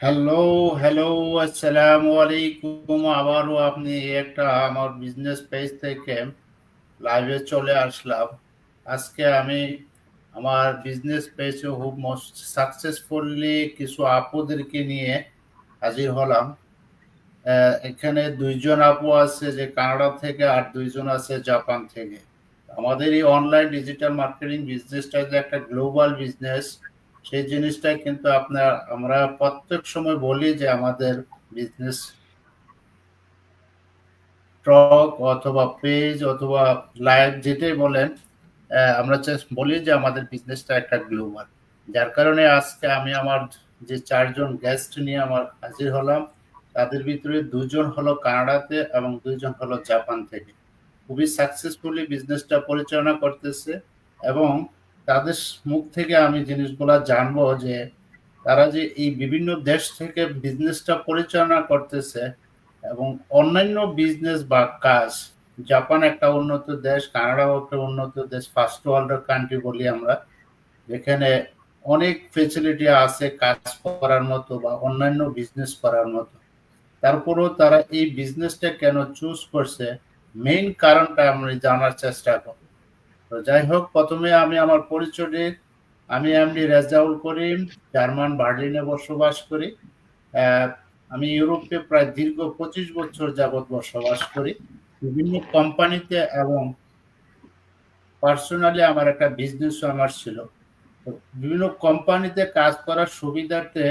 Hello, hello, আসসালামু আলাইকুম। আবারও আপনি একটা আমার বিজনেস পেজ থেকে লাইভে চলে আসলাম। আজকে আমি আমার বিজনেস পেজে খুব মোস্ট সাকসেসফুলি কিছু আপুদেরকে নিয়ে হাজির হলাম। এখানে দুইজন আপু আছে যে কানাডা থেকে, আর দুইজন আছে জাপান থেকে। আমাদের এই অনলাইন ডিজিটাল মার্কেটিং বিজনেসটা যে একটা গ্লোবাল বিজনেস, সেই জিনিসটাই কিন্তু আমরা প্রত্যেক সময় বলি যে আমাদের বিজনেস টক অথবা পেজ অথবা লাইভ যেটাই বলেন, আমরা জাস্ট বলি যে আমাদের বিজনেসটা একটা গ্লোবাল। যার কারণে আজকে আমি আমার যে চারজন গেস্ট নিয়ে আমার হাজির হলাম, তাদের ভিতরে দুজন হলো কানাডাতে এবং দুইজন হলো জাপান থেকে। খুবই সাকসেসফুলি বিজনেসটা পরিচালনা করতেছে, এবং তাদের মুখ থেকে আমি জিনিসগুলা জানবো যে তারা যে এই বিভিন্ন দেশ থেকে বিজনেসটা পরিচালনা করতেছে, এবং অন্যান্য বিজনেস বা কাজ, জাপান একটা উন্নত দেশ, কানাডাও একটা উন্নত দেশ, ফার্স্ট ওয়ার্ল্ডের কান্ট্রি বলি আমরা, যেখানে অনেক ফেসিলিটি আছে কাজ করার মতো বা অন্যান্য বিজনেস করার মতো। তারপরেও তারা এই বিজনেসটা কেন চুজ করছে, মেইন কারণটা আমরা জানার চেষ্টা করব। তো যাই হোক, প্রথমে আমি আমার পরিচয় দিই। আমি এমডি রেজাউল করিম, জার্মান বার্লিনে বসবাস করি। আহ, আমি ইউরোপে প্রায় দীর্ঘ 25 বছর যাবৎ বসবাস করি বিভিন্ন কোম্পানিতে, এবং পার্সোনালি আমার একটা বিজনেসও আমার ছিল। তো বিভিন্ন কোম্পানিতে কাজ করার সুবিধার্থে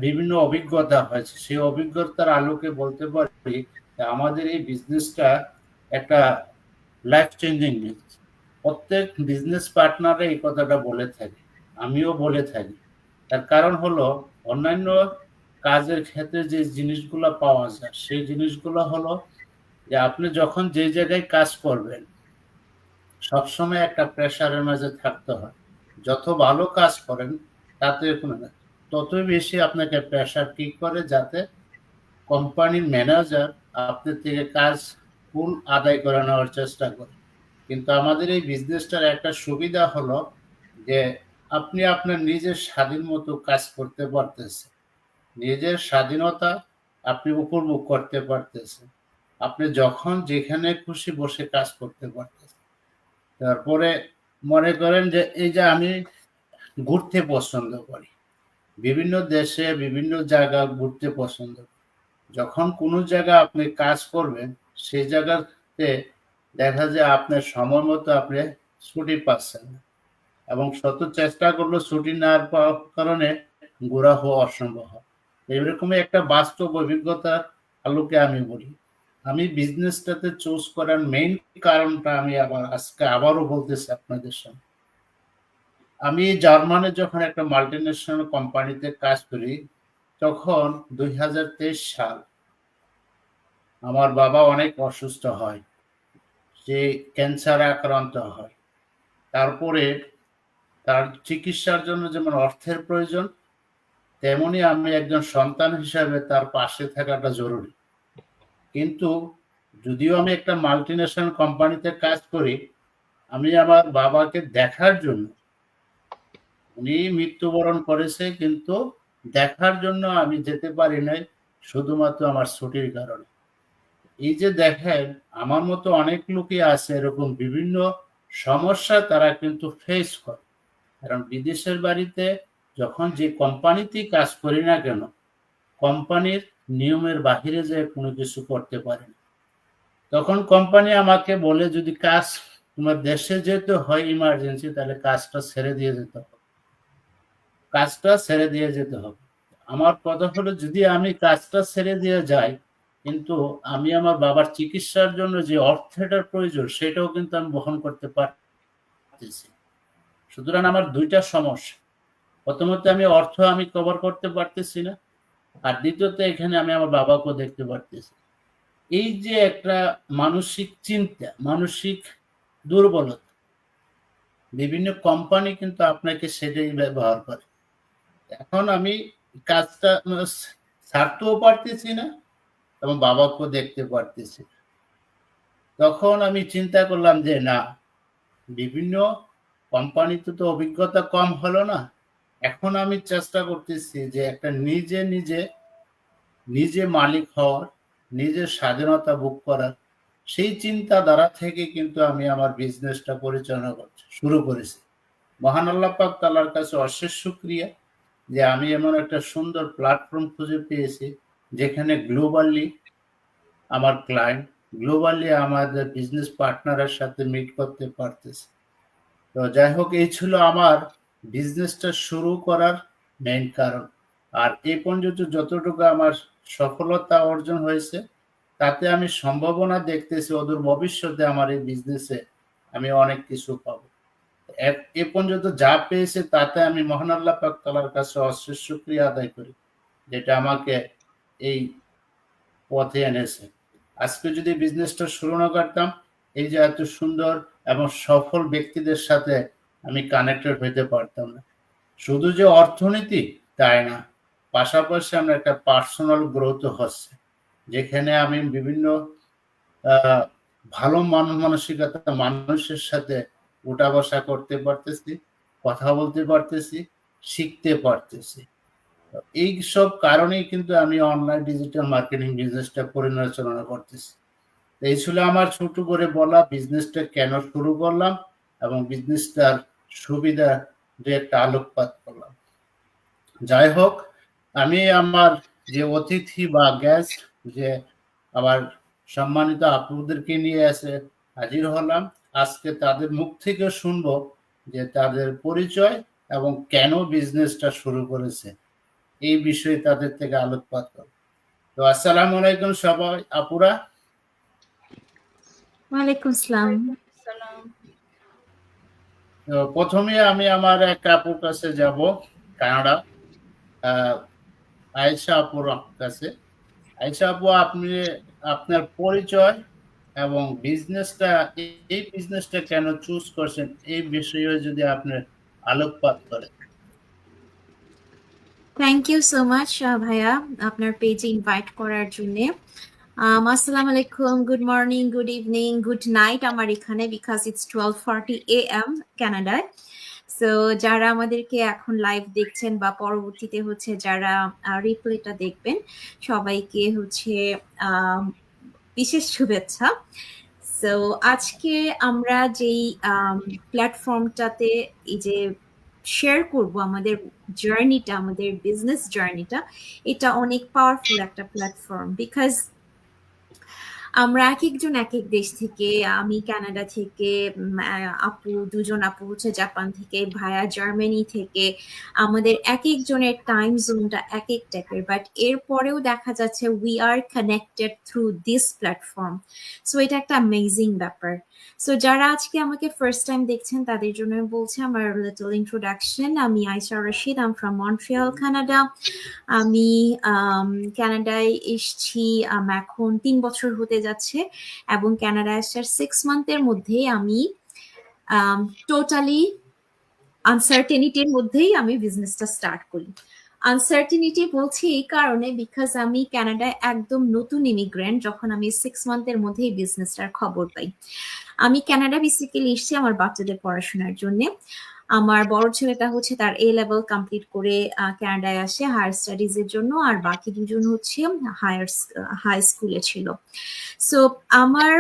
বিভিন্ন অভিজ্ঞতা হয়েছে। সেই অভিজ্ঞতার আলোকে বলতে পারি যে আমাদের এই বিজনেসটা একটা লাইফ চেঞ্জিং বিজনেস। প্রত্যেক বিজনেস পার্টনারে এই কথাটা বলে থাকে, আমিও বলে থাকি। তার কারণ হলো, অন্যান্য কাজের ক্ষেত্রে যে জিনিসগুলো পাওয়া যায় সেই জিনিসগুলো হলো যে আপনি যখন যে জায়গায় কাজ করবেন সবসময় একটা প্রেশারের মাঝে থাকতে হয়। যত ভালো কাজ করেন তাতে কোনো না, ততই বেশি আপনাকে প্রেশার কি করে, যাতে কোম্পানির ম্যানেজার আপনার থেকে কাজ ফুল আদায় করে নেওয়ার চেষ্টা করে। কিন্তু আমাদের এই বিজনেসটার একটা সুবিধা হলো যে আপনি আপনার নিজের স্বাধীন মতো কাজ করতে পারতেছেন। নিজের স্বাধীনতা আপনি উপভোগ করতে পারতেছেন। আপনি যখন যেখানে খুশি বসে কাজ করতে পারতেছেন। তারপরে মনে করেন যে এই যে আমি ঘুরতে পছন্দ করি, বিভিন্ন দেশে বিভিন্ন জায়গা ঘুরতে পছন্দ করি। যখন কোনো জায়গা আপনি কাজ করবেন, সেই জায়গাতে দেখা যায় আপনার সময় মতো আপনি ছুটি পাচ্ছেন না, এবং শত চেষ্টা করলেও ছুটি না পাওয়ার কারণে ঘোরা হওয়া অসম্ভব হয়। এরকমই একটা বাস্তব অভিজ্ঞতার আলোকে আমি বলি, আমি বিজনেসটাতে চুজ করার মেইন কারণটা আমি আবারও বলতেছি আপনাদের সামনে। আমি জার্মানে যখন একটা মাল্টিন্যাশনাল কোম্পানিতে কাজ করি, তখন 2023 সাল, আমার বাবা অনেক অসুস্থ হয়, সে ক্যান্সারে আক্রান্ত হয়। তারপরে তার চিকিৎসার জন্য যেমন অর্থের প্রয়োজন, তেমনি আমি একজন সন্তান হিসাবে তার পাশে থাকাটা জরুরি। কিন্তু যদিও আমি একটা মাল্টিন্যাশনাল কোম্পানিতে কাজ করি, আমি আমার বাবাকে দেখার জন্য, উনি মৃত্যুবরণ করেছে কিন্তু দেখার জন্য আমি যেতে পারি নাই, শুধুমাত্র আমার ছুটির কারণে। এই যে দেখেন, আমার মতো অনেক লোকই আছে এরকম বিভিন্ন সমস্যা তারা কিন্তু ফেস করে। কারণ বিদেশের বাড়িতে যখন যে কোম্পানিতেই কাজ করি না কেন, কোম্পানির নিয়মের বাহিরে যে কোনো কিছু করতে পারে না। তখন কোম্পানি আমাকে বলে, যদি কাজ তোমার দেশে যেতে হয় ইমার্জেন্সি, তাহলে কাজটা ছেড়ে দিয়ে যেতে হবে। আমার কথা হলো, যদি আমি কাজটা ছেড়ে দিয়ে যাই, কিন্তু আমি আমার বাবার চিকিৎসার জন্য যে অর্থটার প্রয়োজন সেটাও কিন্তু আমি বহন করতে পারতেছি। সুতরাং আমার দুইটা সমস্যা। প্রথমত, আমি কভার করতে পারতেছি না, আর দ্বিতীয়ত এখানে আমি আমার বাবাকেও দেখতে পারতেছি। এই যে একটা মানসিক চিন্তা, মানসিক দুর্বলতা, বিভিন্ন কোম্পানি কিন্তু আপনাকে সেটাই ব্যবহার করে। এখন আমি কাজটা ছাড়তেও পারতেছি না, এবং বাবাকেও দেখতে পারতেছি না। তখন আমি চিন্তা করলাম যে না, বিভিন্ন কোম্পানিতে তো অভিজ্ঞতা কম হলো না, এখন আমি চেষ্টা করতেছি যে একটা নিজে মালিক হওয়ার, নিজের স্বাধীনতা ভোগ করার, সেই চিন্তাধারা থেকে কিন্তু আমি আমার বিজনেসটা পরিচালনা শুরু করেছি। মহান আল্লাহ পাক তাআলার কাছে অশেষ শুকরিয়া যে আমি এমন একটা সুন্দর প্ল্যাটফর্ম খুঁজে পেয়েছি যেখানে গ্লোবালি আমার ক্লায়েন্ট, গ্লোবালি আমাদের বিজনেস পার্টনারের সাথে মিট করতে পারতেছি। তো যাই হোক, এই ছিল আমার বিজনেসটা শুরু করার মেইন কারণ। আর এই পর্যন্ত যতটুকু আমার সফলতা অর্জন হয়েছে, তাতে আমি সম্ভাবনা দেখতেছি অদূর ভবিষ্যতে আমার এই বিজনেসে আমি অনেক কিছু পাবো। এ পর্যন্ত যা পেয়েছে তাতে আমি মহান আল্লাহ পাক তাআলার কাছে অশেষ শুকরিয়া আদায় করি, যেটা আমাকে এই পথে এনেছে। আজকে যদি বিজনেসটা শুরু না করতাম, এই যে এত সুন্দর এবং সফল ব্যক্তিদের সাথে আমি কানেক্টেড হইতে পারতাম না। শুধু যে অর্থনীতি তাই না, পাশাপাশি আমরা একটা পার্সোনাল গ্রোথ হচ্ছে, যেখানে আমি বিভিন্ন ভালো মানসিকতা মানুষের সাথে উঠা বসা করতে পারতেছি, কথা বলতে পারতেছি, শিখতে পারতেছি। এই সব কারণেই কিন্তু আমি অনলাইন ডিজিটাল মার্কেটিং বিজনেসটা পরিচালনা করতেছি। এই ছিল আমার ছোট করে বলা বিজনেসটা কেন শুরু করলাম এবং বিজনেসটার সুবিধা দু একটা আলোকপাত করলাম। যাই হোক, আমি আমার যে অতিথি বা গেস্ট, যে আবার সম্মানিত আপুদেরকে নিয়ে এসে হাজির হলাম। আজকে তাদের মুখ থেকে শুনবো যে তাদের পরিচয় এবং কেন বিজনেসটা শুরু করেছে, এই বিষয়ে তাদের থেকে আলোকপাত করব। তো আসসালামু আলাইকুম সবাই আপুরা। ওয়ালাইকুম আসসালাম। তো প্রথমে আমি আমার এক আপুর কাছে যাব, কানাডা, আয়েশা আপুর কাছে। আয়েশা আপু, আপনি আপনার পরিচয় এবং বিজনেসটা, এই বিজনেসটা কেন চুজ করছেন, এই বিষয়ে যদি আপনি আলোকপাত করেন। থ্যাংক ইউ সো মাচ ভাইয়া, আপনার পেজে ইনভাইট করার জন্য। আসসালামু আলাইকুম, good morning, good evening, good night আমার এখানে, বিকজ ইটস 12:40 AM কানাডায়। সো যারা আমাদেরকে এখন লাইভ দেখছেন বা পরবর্তীতে হচ্ছে যারা রিপ্লেটা দেখবেন, সবাইকে হচ্ছে বিশেষ শুভেচ্ছা। সো আজকে আমরা যেই প্ল্যাটফর্মটাতে এই যে শেয়ার করব আমাদের জার্নিটা, আমাদের বিজনেস জার্নিটা, এটা অনেক পাওয়ারফুল একটা প্ল্যাটফর্ম, বিকজ আমরা এক একজন এক এক দেশ থেকে, আমি কানাডা থেকে, আপু দুজন আপু হচ্ছে জাপান থেকে, ভাইয়া জার্মানি থেকে, আমাদের এক একজনের টাইম জোনটা এক এক টাইপের, বাট এরপরেও দেখা যাচ্ছে we are connected through this platform. So এটা একটা অ্যামেজিং ব্যাপার। সো যারা আজকে আমাকে ফার্স্ট টাইম দেখছেন তাদের জন্য আমি বলছি আমার লিটল ইন্ট্রোডাকশন। আমি আয়েশা রশিদ, আম ফ্রম মন্ট্রিয়াল, কানাডা। আমি কানাডায় এসছি এখন 3 বছর হতে যাচ্ছে, এবং কানাডায় আসার 6 মান্থের মধ্যেই আমি টোটালি আনসার্টেনিটির মধ্যেই আমি বিজনেসটা স্টার্ট করি। আনসার্টেনিটি বলছি এই কারণে, বিকজ আমি কানাডায় একদম নতুন ইমিগ্রেন্ট, যখন আমি 6 মান্থের মধ্যেই বিজনেসটার খবর পাই। আমি কানাডা বেসিক্যালি এসেছি আমার বাচ্চাদের পড়াশোনার জন্য। আমার বড় ছেলেটা হচ্ছে তার এ লেভেল কমপ্লিট করে কানাডায় আসে হায়ার স্টাডিজ এর জন্য, আর বাকি দুজন হচ্ছে হাই স্কুলে ছিল। সো আমার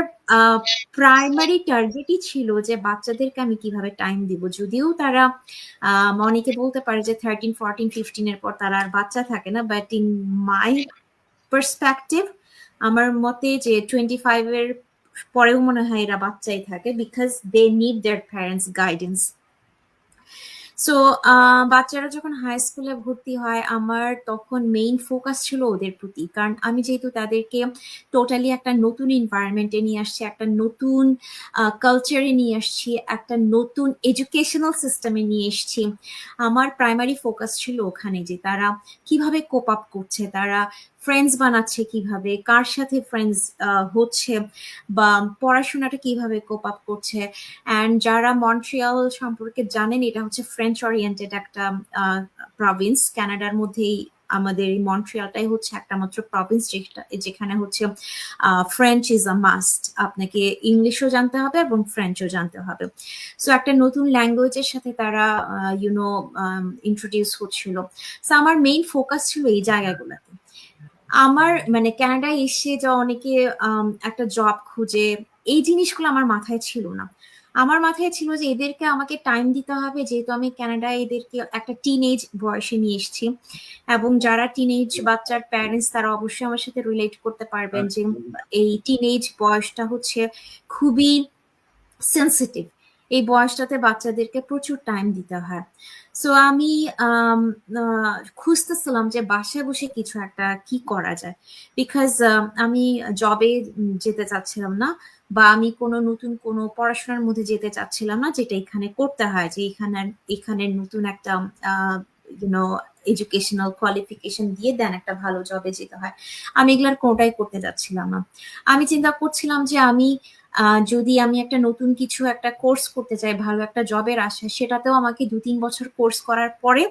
প্রাইমারি টার্গেটই ছিল যে বাচ্চাদেরকে আমি কিভাবে টাইম দিব, যদিও তারা অনেকে বলতে পারে যে 13, 14, 15 এর পর তারা আর বাচ্চা থাকে না, বাট ইন মাই পার্সপেক্টিভ, আমার মতে যে 25 এর পরেও মনে হয় এরা বাচ্চাই থাকে, because they need their parents guidance. So বাচ্চারা যখন হাই স্কুলে ভর্তি হয়, আমার তখন মেইন ফোকাস ছিল ওদের প্রতি, কারণ আমি যেহেতু তাদেরকে টোটালি একটা নতুন এনভায়রনমেন্টে নিয়ে আসছি, একটা নতুন কালচারে নিয়ে আসছি, একটা নতুন এডুকেশনাল সিস্টেমে নিয়ে এসছি, আমার প্রাইমারি ফোকাস ছিল ওখানে যে তারা কিভাবে কোপ আপ করছে, তারা ফ্রেন্ডস বানাচ্ছে কিভাবে, কার সাথে ফ্রেন্ডস হচ্ছে, বা পড়াশোনাটা কিভাবে কোপ আপ করছে। অ্যান্ড যারা মন্ট্রিয়াল সম্পর্কে জানেন, এটা হচ্ছে ফ্রেঞ্চ ওরিয়েন্টেড একটা প্রভিন্স, কানাডার মধ্যেই আমাদের এই মন্ট্রিয়ালটাই হচ্ছে একটা মাত্র প্রভিন্স যেখানে হচ্ছে ফ্রেঞ্চ ইজ আ মাস্ট, আপনাকে ইংলিশও জানতে হবে এবং ফ্রেঞ্চও জানতে হবে। সো একটা নতুন ল্যাঙ্গুয়েজের সাথে তারা ইন্ট্রোডিউস হচ্ছিল। সো আমার মেইন ফোকাস ছিল এই জায়গাগুলোতে। আমার মানে কানাডায় এসে যা অনেকে একটা জব খুঁজে, এই জিনিসগুলো আমার মাথায় ছিল না। আমার মাথায় ছিল যে এদেরকে আমাকে টাইম দিতে হবে, যেহেতু আমি কানাডায় এদেরকে একটা টিনেজ বয়সে নিয়ে এসেছি, এবং যারা টিনেজ বাচ্চার প্যারেন্টস তারা অবশ্যই আমার সাথে রিলেট করতে পারবেন যে এই টিনেজ বয়সটা হচ্ছে খুবই সেন্সিটিভ। এই বয়সটাতে বাচ্চাদেরকে প্রচুর টাইম দিতে হয়। সো আমি খুঁজতেছিলাম যে বাসায় বসে কিছু একটা কি করা যায়, বিকজ আমি জবে যেতে চাচ্ছিলাম না, বা আমি কোনো নতুন কোনো পড়াশোনার মধ্যে যেতে চাচ্ছিলাম না, যেটা এখানে করতে হয়, যে এখানে নতুন একটা ইউনো এডুকেশনাল কোয়ালিফিকেশন দিয়ে দেন একটা ভালো জবে যেতে হয়। আমি এগুলার কোনোটাই করতে যাচ্ছিলাম না। আমি চিন্তা করছিলাম যে আমি যদি আমি একটা নতুন কিছু একটা কোর্স করতে চাই ভালো একটা জবের আশায়, সেটাতেও আমাকে 2-3 বছর কোর্স করার পরে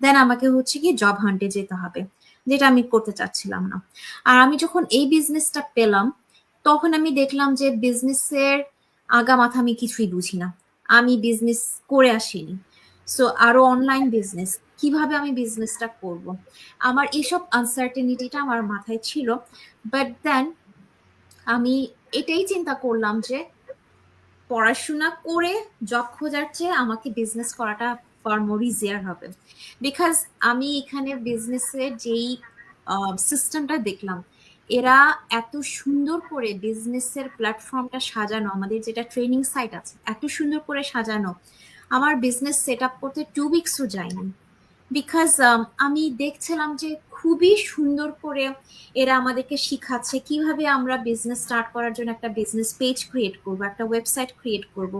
দেন আমাকে হচ্ছে কি জব হান্টে যেতে হবে, যেটা আমি করতে চাচ্ছিলাম না। আর আমি যখন এই বিজনেসটা পেলাম, তখন আমি দেখলাম যে বিজনেসের আগা মাথা আমি কিছুই বুঝি না। আমি বিজনেস করে আসিনি। সো আরো অনলাইন বিজনেস কিভাবে আমি বিজনেসটা করব, আমার এইসব আনসার্টেনিটিটা আমার মাথায় ছিল। বাট দেন আমি এটাই চিন্তা করলাম যে পড়াশোনা করে জব খোঁজার চেয়ে আমাকে বিজনেস করাটা ফার মোর ইজিয়ার হবে। বিকজ আমি এখানে বিজনেসের যেই সিস্টেমটা দেখলাম, এরা এত সুন্দর করে বিজনেসের প্ল্যাটফর্মটা সাজানো, আমাদের যেটা ট্রেনিং সাইট আছে এত সুন্দর করে সাজানো, আমার বিজনেস সেট আপ করতে 2 উইকসও যায়নি। বিকজ আমি দেখছিলাম যে খুবই সুন্দর করে এরা আমাদেরকে শিখাচ্ছে কিভাবে আমরা বিজনেস স্টার্ট করার জন্য একটা বিজনেস পেজ ক্রিয়েট করব, একটা ওয়েবসাইট ক্রিয়েট করব,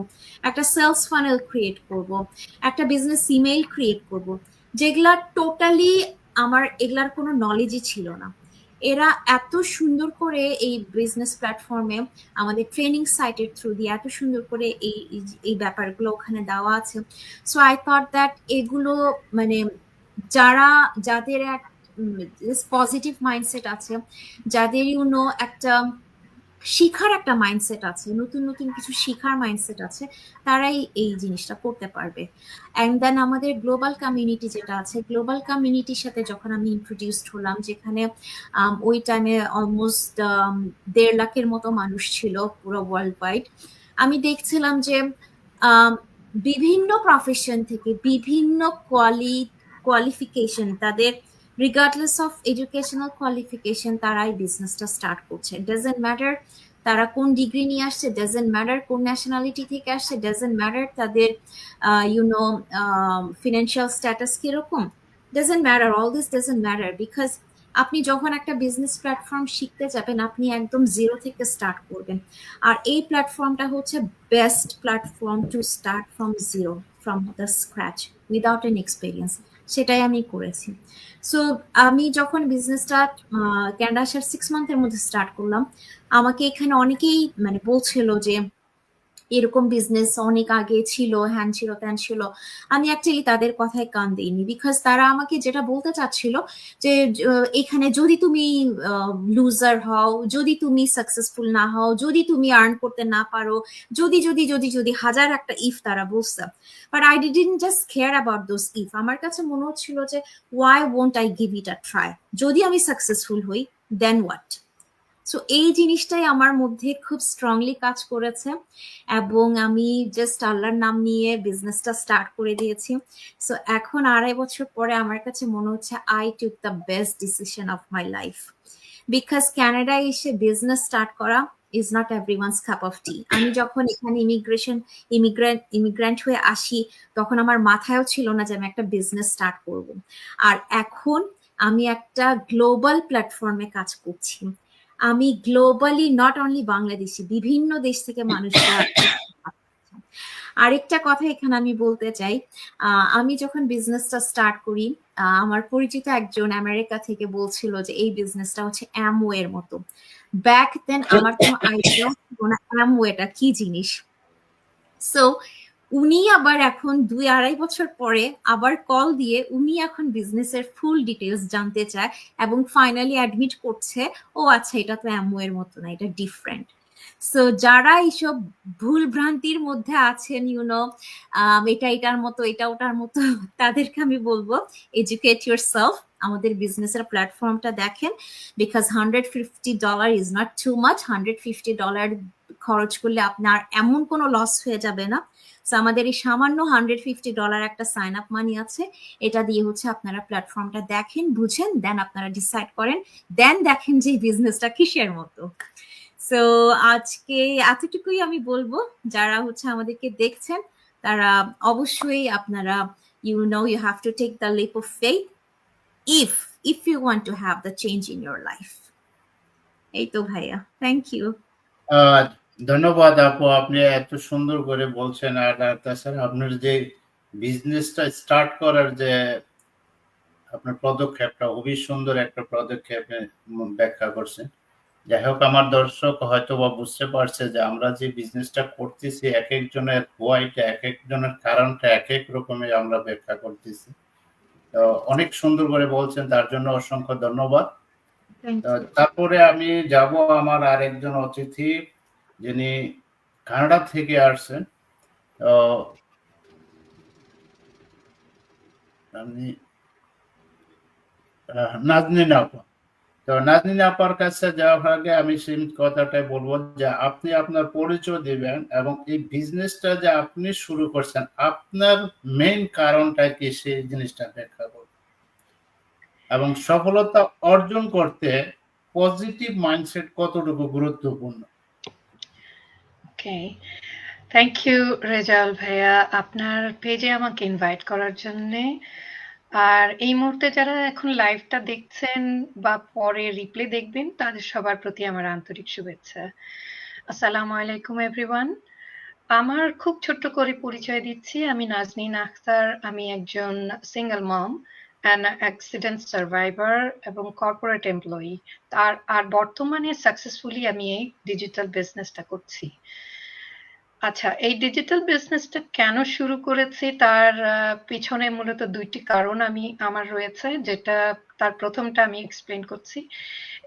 একটা সেলস ফানেল ক্রিয়েট করব, একটা বিজনেস ইমেইল ক্রিয়েট করব, যেগুলা টোটালি আমার এগুলার কোনো নলেজই ছিল না। এরা এত সুন্দর করে এই বিজনেস প্ল্যাটফর্মে আমাদের ট্রেনিং সাইটের থ্রু দিয়ে এত সুন্দর করে এই ব্যাপারগুলো ওখানে দেওয়া আছে। সো আই থট দ্যাট এগুলো মানে যাদের এক পজিটিভ মাইন্ডসেট আছে, যাদের একটা শিখার একটা মাইন্ডসেট আছে, নতুন নতুন কিছু শিখার মাইন্ডসেট আছে, তারাই এই জিনিসটা করতে পারবে। অ্যান্ড দেন আমাদের গ্লোবাল কমিউনিটি যেটা আছে, গ্লোবাল কমিউনিটির সাথে যখন আমি ইন্ট্রোডিউসড হলাম, যেখানে ওই টাইমে অলমোস্ট 1.5 লাখের মতো মানুষ ছিল পুরো ওয়ার্ল্ড ওয়াইড, আমি দেখছিলাম যে বিভিন্ন প্রফেশন থেকে বিভিন্ন কোয়ালিফিকেশন, তাদের রিগার্ডলেস অফ এডুকেশনাল কোয়ালিফিকেশন, তারা এই বিজনেসটা স্টার্ট করছে। ডাজেন্ট ম্যাটার তারা কোন ডিগ্রি নিয়ে আসছে, ডাজেন্ট ম্যাটার কোন ন্যাশনালিটি থেকে আসছে, ডাজেন্ট ম্যাটার তাদের ফিনান্সিয়াল স্ট্যাটাস কিরকম, doesn't matter, all this doesn't matter. Because আপনি যখন একটা বিজনেস প্ল্যাটফর্ম শিখতে যাবেন, আপনি একদম জিরো থেকে স্টার্ট করবেন। আর এই প্ল্যাটফর্মটা হচ্ছে best platform to start from zero, from the scratch, without N experience. সেটাই আমি করেছি। সো আমি যখন বিজনেসটা ক্যানাডা আসার 6 মান্থের মধ্যে স্টার্ট করলাম, আমাকে এখানে অনেকেই মানে বলছিল যে এরকম বিজনেস অনেক আগে ছিল, হ্যান ছিল ত্যান ছিল। আমি অ্যাকচুয়ালি তাদের কথায় কান দিইনি, বিকজ তারা আমাকে যেটা বলতে চাচ্ছিল যে এখানে যদি তুমি লুজার হও, যদি তুমি সাকসেসফুল না হও, যদি তুমি আর্ন করতে না পারো, যদি যদি যদি যদি হাজার একটা ইফ তারা বলছে। But I didn't just care about those if. আমার কাছে মনে হচ্ছিল যে why won't I give it a try, যদি আমি সাকসেসফুল হই দেন হোয়াট। সো এই জিনিসটাই আমার মধ্যে খুব স্ট্রংলি কাজ করেছে, এবং আমি জাস্ট আল্লাহর নাম নিয়ে বিজনেসটা স্টার্ট করে দিয়েছি। সো এখন 2.5 বছর পরে আমার কাছে মনে হচ্ছে I took the best decision of my life. Because ক্যানাডায় এসে বিজনেস স্টার্ট করা is not everyone's cup of tea. আমি যখন এখানে ইমিগ্রেন্ট হয়ে আসি, তখন আমার মাথায়ও ছিল না যে আমি একটা বিজনেস স্টার্ট করব। আর এখন আমি একটা গ্লোবাল প্ল্যাটফর্মে কাজ করছি। আমি গ্লোবালি, নট অনলি বাংলাদেশি, বিভিন্ন দেশ থেকে মানুষরা। আরেকটা কথা এখানে আমি বলতে চাই, আমি যখন বিজনেসটা স্টার্ট করি, আমার পরিচিত একজন আমেরিকা থেকে বলছিল যে এই বিজনেসটা হচ্ছে অ্যামওয়ের মতো। ব্যাক দেন আমার কোনো আইডিয়া ছিল না অ্যামওয়েটা কি জিনিস। সো উনি আবার এখন 2-2.5 বছর পরে আবার কল দিয়ে উনি এখন বিজনেসের ফুল ডিটেলস জানতে চায় এবং ফাইনালি অ্যাডমিট করছে, ও আচ্ছা এটা তো অ্যামওয়ের মতো না, এটা ডিফারেন্ট। সো যারা এইসব ভুল ভ্রান্তির মধ্যে আছেন, এটা এটার মতো, এটা ওটার মতো, তাদেরকে আমি বলবো এডুকেট ইউরসেলফ, আমাদের বিজনেসের প্ল্যাটফর্মটা দেখেন। Because $150 is not too much. $150 খরচ করলে আপনার এমন কোনো লস হয়ে যাবে না। So আমাদের এই সামান্য $150 একটা সাইন আপ মানি আছে, এটা দিয়ে হচ্ছে আপনারা প্ল্যাটফর্মটা দেখেন, বুঝেন, দেন আপনারা ডিসাইড করেন, দেন দেখেন যে বিজনেসটা কিসের মতো। সো আজকে এতটুকুই আমি বলবো। যারা হচ্ছে আমাদেরকে দেখছেন তারা অবশ্যই আপনারা you have to take the leap of faith if you want to have the change in your life. এই তো ভাইয়া, থ্যাংক ইউ। ধন্যবাদ আপু, আপনি এত সুন্দর করে বলছেন। আর তাছাড়া আপনার যে বিজনেসটা স্টার্ট করার যে আপনার পদক্ষেপটা খুবই সুন্দর একটা পদক্ষেপ ব্যাখ্যা করছেন। যাই হোক, আমার দর্শক হয়তো বা বুঝতে পারছে যে আমরা যে বিজনেসটা করতেছি এক একজনের হোয়াইটা, এক একজনের কারণটা এক এক রকমের আমরা ব্যাখ্যা করতেছি। তো অনেক সুন্দর করে বলছেন, তার জন্য অসংখ্য ধন্যবাদ। তারপরে আমি যাব আমার আরেকজন অতিথি, যিনি কানাডা থেকে আসছেন। তো আমি নাজনীন আপা। তো নাজনীন আপার কাছে যাওয়ার আগে আমি সেই কথাটাই বলবো যে আপনি আপনার পরিচয় দিবেন এবং এই বিজনেসটা যে আপনি শুরু করছেন আপনার মেইন কারণটা কি সেই জিনিসটা ব্যাখ্যা করুন, এবং সফলতা অর্জন করতে পজিটিভ মাইন্ডসেট কতটুকু গুরুত্বপূর্ণ। ওকে, থ্যাংক ইউ রেজাউল ভাইয়া আপনার পেজে আমাকে ইনভাইট করার জন্য। আর এই মুহূর্তে যারা এখন লাইভটা দেখছেন বা পরে রিপ্লে দেখবেন তাদের সবার প্রতি আমার আন্তরিক শুভেচ্ছা। আসসালামু আলাইকুম এভরিওয়ান। আমার খুব ছোট্ট করে পরিচয় দিচ্ছি, আমি নাজনীন আখতার। আমি একজন single mom and accident survivor এবং কর্পোরেট এমপ্লয়ি। আর বর্তমানে সাকসেসফুলি আমি এই ডিজিটাল বিজনেসটা করছি। আচ্ছা, এই ডিজিটাল বিজনেসটা কেন শুরু করেছি তার পিছনে মূলত দুইটি কারণ আমার রয়েছে, যেটা তার প্রথমটা আমি এক্সপ্লেন করছি।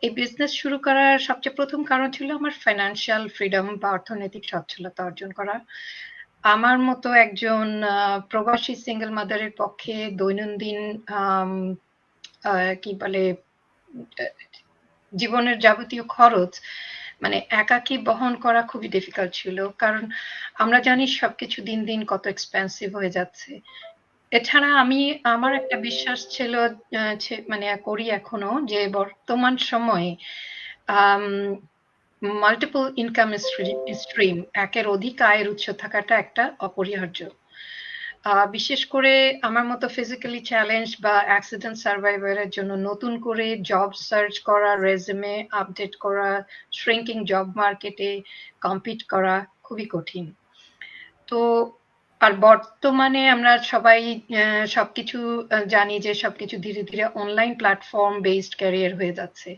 এই বিজনেস শুরু করার সবচেয়ে প্রথম কারণ ছিল আমার ফাইন্যান্সিয়াল ফ্রিডম বা অর্থনৈতিক সচ্ছলতা অর্জন করা। আমার মতো একজন প্রবাসী সিঙ্গেল মাদারের পক্ষে দৈনন্দিন কি বলে জীবনের যাবতীয় খরচ মানে একাকী বহন করা খুবই ডিফিকাল্ট ছিল, কারণ আমরা জানি সবকিছু দিন দিন কত এক্সপেন্সিভ হয়ে যাচ্ছে। এছাড়া আমার একটা বিশ্বাস ছিল, মানে করি এখনো, যে বর্তমান সময়ে মাল্টিপল ইনকাম স্ট্রিম, একের অধিক আয়ের উৎস থাকাটা একটা অপরিহার্য। বিশেষ করে আমার মতো ফিজিক্যালি চ্যালেঞ্জ বা অ্যাক্সিডেন্ট সার্ভাইভারের জন্য নতুন করে জব সার্চ করা, রেজুমে আপডেট করা, শ্রিঙ্কিং জব মার্কেটে কম্পিট করা খুবই কঠিন। তো আর বর্তমানে আমরা সবাই সবকিছু জানি যে সবকিছু ধীরে ধীরে অনলাইন প্ল্যাটফর্ম বেসড ক্যারিয়ার হয়ে যাচ্ছে।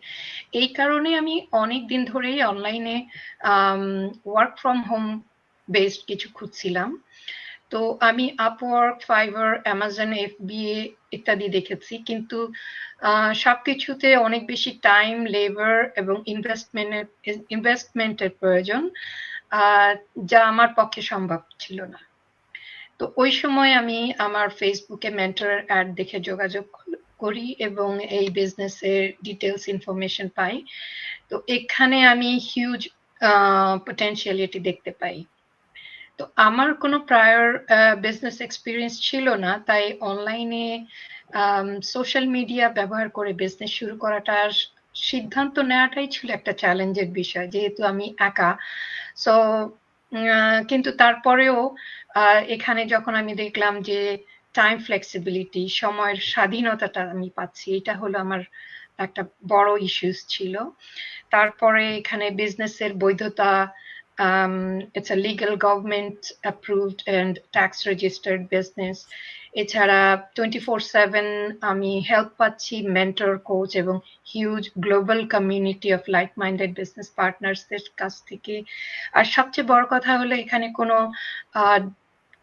এই কারণে আমি অনেক দিন ধরেই অনলাইনে ওয়ার্ক ফ্রম হোম বেসড কিছু খুঁজছিলাম। তো আমি আপওয়ার্ক, ফাইবার, অ্যামাজন FBA ইত্যাদি দেখেছি, কিন্তু সবকিছুতে অনেক বেশি টাইম, লেবার এবং ইনভেস্টমেন্টের প্রয়োজন, যা আমার পক্ষে সম্ভব ছিল না। তো ওই সময় আমি আমার ফেসবুকে মেন্টর অ্যাড দেখে যোগাযোগ করি এবং এই বিজনেসের ডিটেলস ইনফরমেশন পাই। তো এখানে আমি হিউজ পটেনশিয়ালিটি দেখতে পাই। তো আমার কোনো প্রায়র বিজনেস এক্সপিরিয়েন্স ছিল না, তাই অনলাইনে সোশ্যাল মিডিয়া ব্যবহার করে বিজনেস শুরু করাটার সিদ্ধান্ত নেওয়াটাই ছিল একটা চ্যালেঞ্জের বিষয়, যেহেতু আমি একা। সো কিন্তু তারপরেও এখানে যখন আমি দেখলাম যে টাইম ফ্লেক্সিবিলিটি, সময়ের স্বাধীনতাটা আমি পাচ্ছি, এটা হলো আমার একটা বড় ইস্যুস ছিল। তারপরে এখানে বিজনেসের বৈধতা, it's a legal government approved and tax registered business. এছাড়া 24/7 আমি হেল্প পাচ্ছি মেন্টর, কোচ এবং huge global community of like minded business পার্টনার্সদের কাছ থেকে। আর সবচেয়ে বড় কথা হলো এখানে কোনো